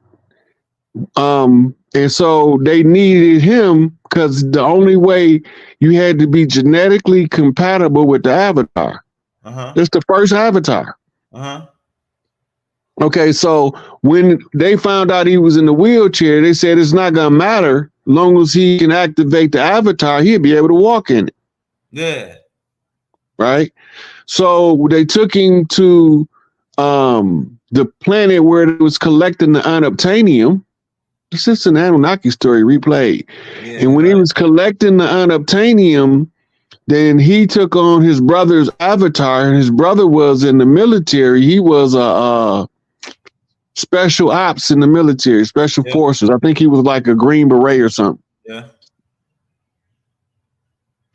And so they needed him because the only way you had to be genetically compatible with the Avatar. It's the first Avatar. Okay, so when they found out he was in the wheelchair, they said it's not gonna matter long as he can activate the avatar, he'll be able to walk in it. Yeah. Right. So they took him to the planet where it was collecting the unobtainium. This is an Anunnaki story replayed. Yeah, and when he was collecting the unobtainium, then he took on his brother's avatar, and his brother was in the military. He was a special ops in the military, special forces. I think he was like a Green Beret or something. Yeah.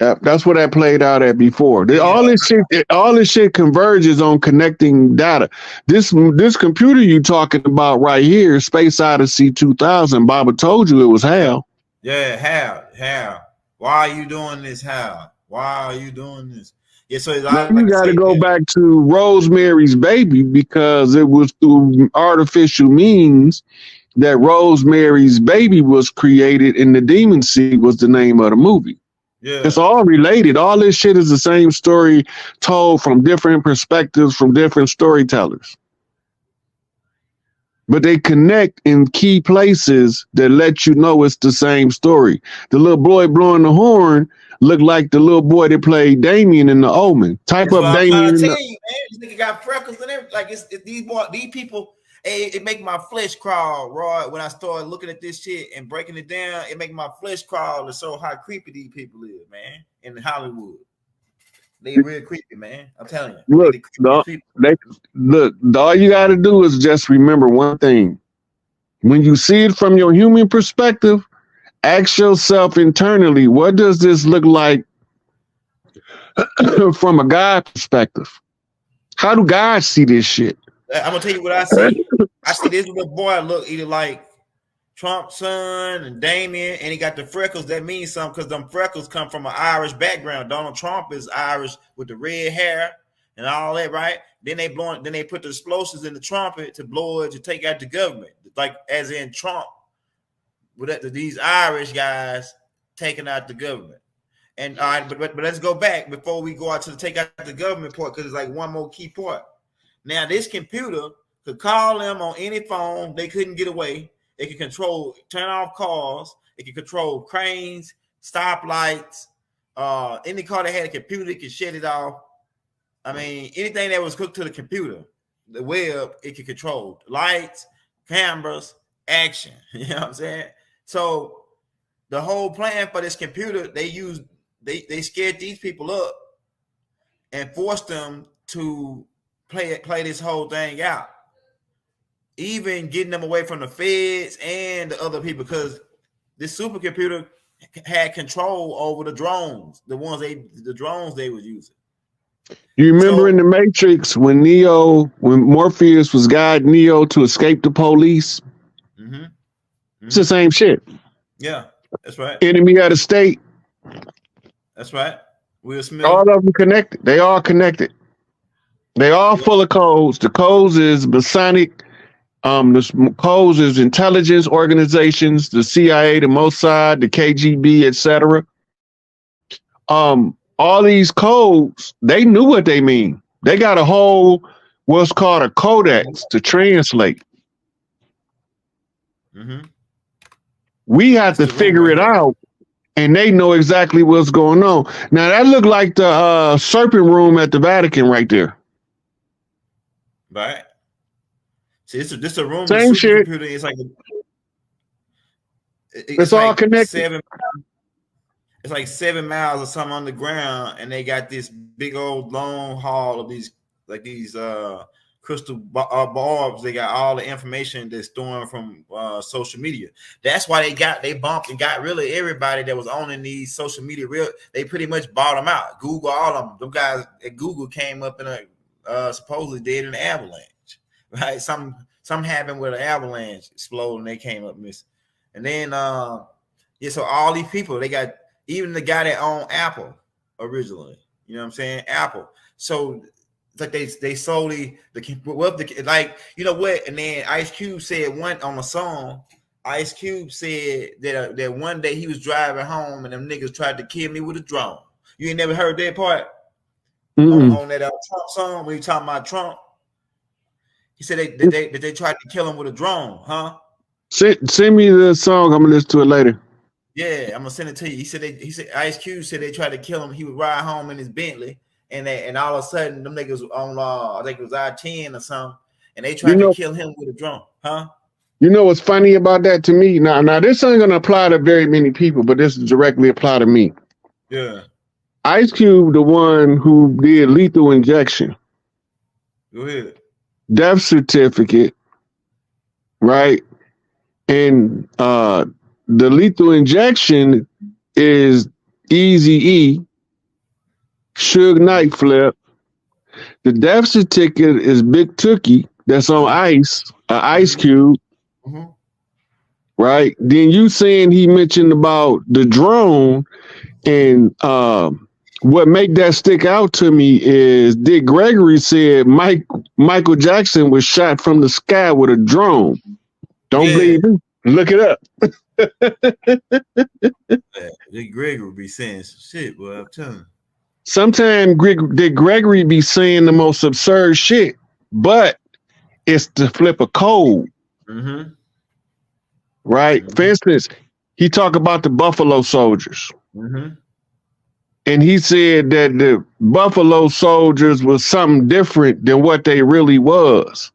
That's what that played out at before. All this shit converges on connecting data. This computer you talking about right here, Space Odyssey 2000. Baba told you it was Hal. Yeah, Hal. Why are you doing this, Hal? Why are you doing this? Yeah, so like you got to go back to Rosemary's Baby, because it was through artificial means that Rosemary's Baby was created, and The Demon Seed was the name of the movie. Yeah. It's all related. All this shit is the same story told from different perspectives, from different storytellers. But they connect in key places that let you know it's the same story. The little boy blowing the horn looked like the little boy that played Damien in The Omen. Type up Damien. I'm trying to tell you, man, this nigga got freckles and everything. Like it's these people. It make my flesh crawl, Roy. When I start looking at this shit and breaking it down, it make my flesh crawl. It's so how creepy these people is, man. In Hollywood, they real creepy, man. I'm telling you. Look, all you got to do is just remember one thing. When you see it from your human perspective, ask yourself internally, what does this look like from a God perspective? How do God see this shit? I'm gonna tell you what I see. I see this little boy look either like Trump's son and Damien, and he got the freckles. That means something, because them freckles come from an Irish background. Donald Trump is Irish with the red hair and all that, right? Then they put the explosives in the trumpet to blow it to take out the government, like as in Trump. With these Irish guys taking out the government. And all right, but let's go back before we go out to take out the government part, because it's like one more key part. Now, this computer could call them on any phone. They couldn't get away. It could control, turn off cars. It could control cranes, stoplights. Any car that had a computer, it could shut it off. I mean, anything that was hooked to the computer, the web, it could control. Lights, cameras, action. You know what I'm saying? So the whole plan for this computer, they scared these people up and forced them to play this whole thing out, even getting them away from the feds and the other people, because this supercomputer had control over the drones, the drones they was using. You remember in the Matrix when Morpheus was guiding Neo to escape the police? Mm-hmm. Mm-hmm. It's the same shit. Yeah, that's right. Enemy had a state. That's right. Will Smith. All of them connected. They all connected. They all full of codes. The codes is Masonic. The codes is intelligence organizations, the CIA, the Mossad, the KGB, etc. All these codes, they knew what they mean. They got a whole what's called a codex to translate. Mm-hmm. We have to figure it out, and they know exactly what's going on. Now that looked like the serpent room at the Vatican right there. Right. See, this a room. Same shit. It's like it's all like connected. It's like 7 miles or something underground, and they got this big old long hall of these crystal barbs. They got all the information that's stolen from social media. That's why they bumped and got really everybody that was owning these social media. They pretty much bought them out. Google, all of them. Them guys at Google came up in a supposedly dead in an avalanche, right? Something happened with an avalanche exploded, and they came up missing. And then so all these people, they got even the guy that owned Apple originally. You know what I'm saying? Apple. So like they solely like, you know what? And then Ice Cube said one on a song. Ice Cube said that one day he was driving home and them niggas tried to kill me with a drone. You ain't never heard that part? On that Trump song when he talking about Trump. He said they tried to kill him with a drone, huh? Send me the song. I'm gonna listen to it later. Yeah, I'm gonna send it to you. He said Ice Cube said they tried to kill him. He would ride home in his Bentley, and all of a sudden them niggas on I think it was I-10 or something, and they tried to kill him with a drone, huh? You know what's funny about that to me? Now this ain't gonna apply to very many people, but this directly apply to me. Yeah. Ice Cube, the one who did lethal injection. Go ahead. Death certificate, right? And the lethal injection is Eazy-E, Suge Knight Flip. The death certificate is Big Tookie, that's on Ice Cube. Mm-hmm. Right? Then you saying he mentioned about the drone, and what make that stick out to me is Dick Gregory said Michael Jackson was shot from the sky with a drone. Don't believe me? Look it up. Dick Gregory be saying some shit, boy. I'm telling you. Sometimes Dick Gregory be saying the most absurd shit, but it's to flip a code. Mm-hmm. Right? Mm-hmm. For instance, he talked about the Buffalo Soldiers. Mm-hmm. And he said that the Buffalo Soldiers was something different than what they really was.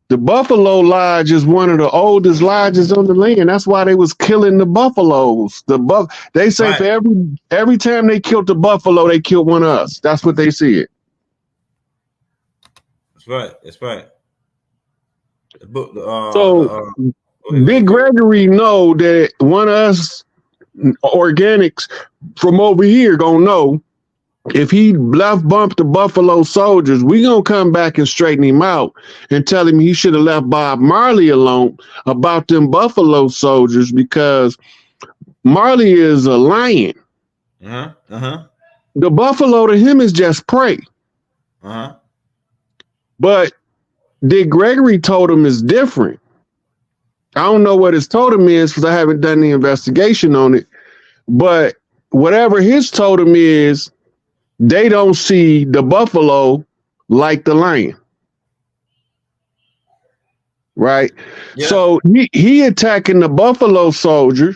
The Buffalo Lodge is one of the oldest lodges on the land. That's why they was killing the buffaloes. They say for every time they killed the buffalo, they killed one of us. That's what they said. That's right. That's right. Big Gregory know that one of us organics from over here gonna know if he left bump the Buffalo Soldiers, we gonna come back and straighten him out and tell him he should have left Bob Marley alone about them Buffalo Soldiers, because Marley is a lion. The buffalo to him is just prey. But Dick Gregory told him it's different. I don't know what his totem is because I haven't done the investigation on it. But whatever his totem is, they don't see the buffalo like the lion. Right? Yeah. So he attacking the Buffalo Soldier,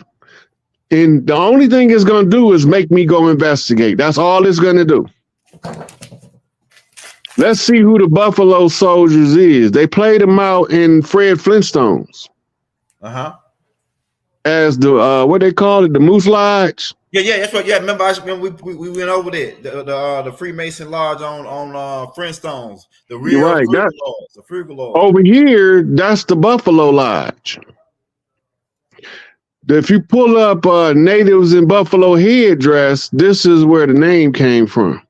and the only thing it's going to do is make me go investigate. That's all it's going to do. Let's see who the Buffalo Soldiers is. They played them out in Fred Flintstones. As the what they call it, the Moose Lodge. Yeah, that's right. Yeah, remember we went over there. The Freemason Lodge on Flintstones. The real right. The Frugal Lodge. Over here, that's the Buffalo Lodge. If you pull up natives in Buffalo headdress, this is where the name came from.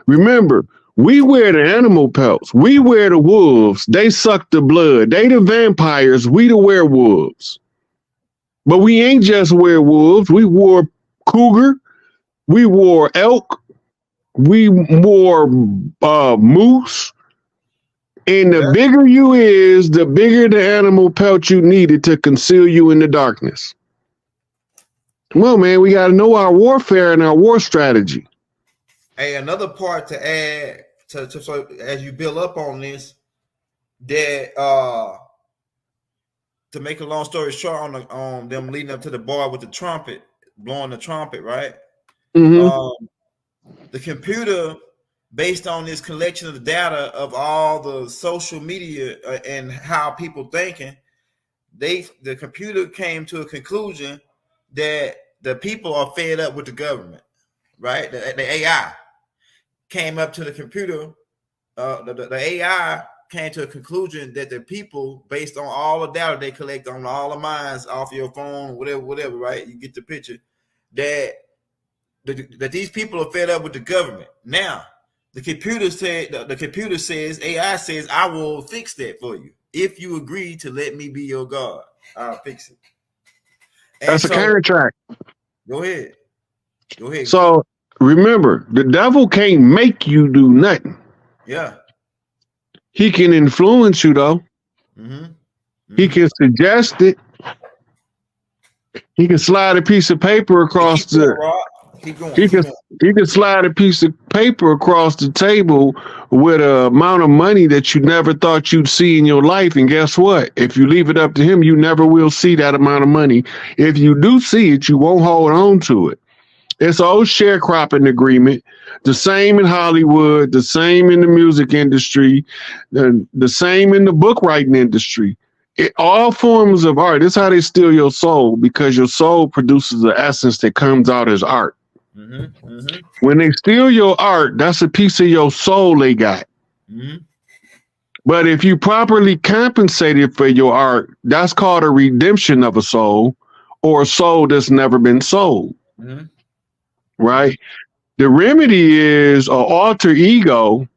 Remember, we wear the animal pelts. We wear the wolves. They suck the blood. They the vampires. We the werewolves. But we ain't just werewolves. We wore cougar. We wore elk. We wore moose. And the bigger you is, the bigger the animal pelt you needed to conceal you in the darkness. Come on, man. We got to know our warfare and our war strategy. Hey, another part to add so as you build up on this, that to make a long story short, on them leading up to the bar with the trumpet, blowing the trumpet, right? Mm-hmm. The computer, based on this collection of the data of all the social media and how people thinking, the computer came to a conclusion that the people are fed up with the government, right? The AI came up to the computer. The AI came to a conclusion that the people, based on all the data they collect on all the minds off your phone, whatever, right? You get the picture that these people are fed up with the government. Now, the computer says, AI says, I will fix that for you if you agree to let me be your God. I'll fix it. And that's a contract. Go ahead. So remember, the devil can't make you do nothing. Yeah. He can influence you, though. He can suggest it. He can slide a piece of paper across the. Keep going. He Keep could going. he could slide a piece of paper across the table with an amount of money that you never thought you'd see in your life. And guess what? If you leave it up to him, you never will see that amount of money. If you do see it, you won't hold on to it. It's an old sharecropping agreement. The same in Hollywood, the same in the music industry, the same in the book writing industry. All forms of art. This is how they steal your soul, because your soul produces the essence that comes out as art. Mm-hmm. Mm-hmm. When they steal your art, that's a piece of your soul they got. Mm-hmm. But if you properly compensated for your art, that's called a redemption of a soul, or a soul that's never been sold. Mm-hmm. Right? The remedy is an alter ego.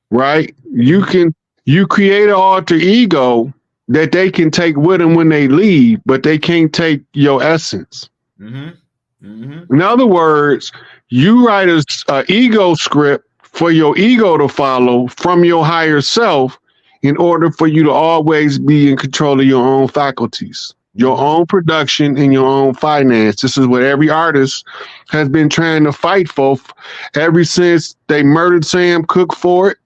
Right? You create an alter ego that they can take with them when they leave, but they can't take your essence. Mm-hmm. Mm-hmm. In other words, you write a ego script for your ego to follow from your higher self in order for you to always be in control of your own faculties, your own production, and your own finance. This is what every artist has been trying to fight for ever since they murdered Sam Cooke for it.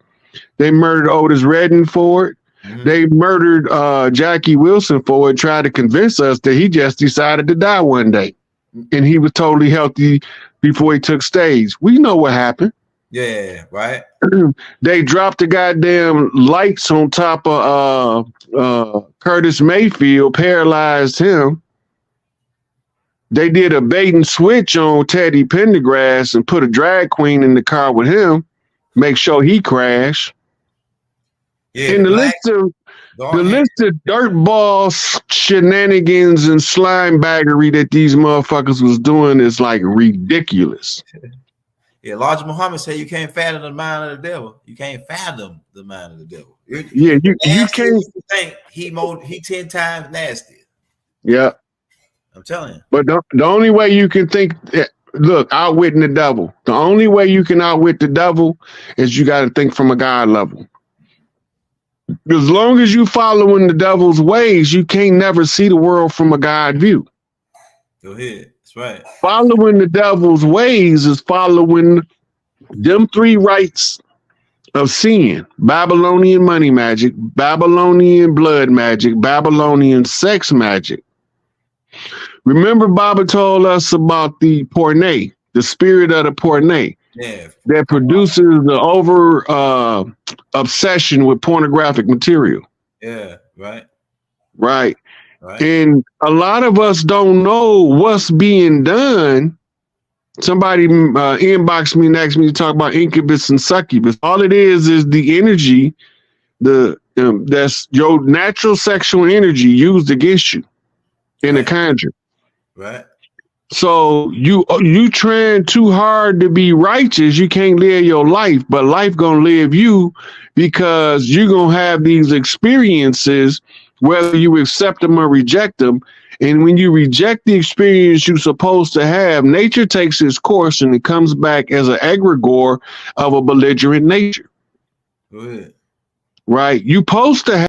They murdered Otis Redding for it. Mm-hmm. They murdered Jackie Wilson for it, tried to convince us that he just decided to die one day. And he was totally healthy before he took stage. We know what happened. Yeah, right. They dropped the goddamn lights on top of Curtis Mayfield, paralyzed him. They did a bait and switch on Teddy Pendergrass and put a drag queen in the car with him, make sure he crashed. Yeah, and the list of dirtball shenanigans and slime baggery that these motherfuckers was doing is like ridiculous. Yeah, Elijah Muhammad said you can't fathom the mind of the devil. You can't fathom the mind of the devil. Yeah, you can't think he 10 times nasty. Yeah. I'm telling you. But the only way you can think, look, outwitting the devil. The only way you can outwit the devil is you got to think from a God level. As long as you following the devil's ways, you can't never see the world from a God view. Go ahead. That's right. Following the devil's ways is following them three rights of sin: Babylonian money magic, Babylonian blood magic, Babylonian sex magic. Remember, Baba told us about the porne, the spirit of the porne. Yeah. That produces the over obsession with pornographic material. Yeah, right. Right. And a lot of us don't know what's being done. Somebody inboxed me and asked me to talk about incubus and succubus. All it is the energy, that's your natural sexual energy used against you in a conjure. Right. So you trying too hard to be righteous, you can't live your life, but life gonna live you, because you're gonna have these experiences, whether you accept them or reject them. And when you reject the experience you're supposed to have, nature takes its course and it comes back as an egregore of a belligerent nature. Go ahead. Right? You supposed to have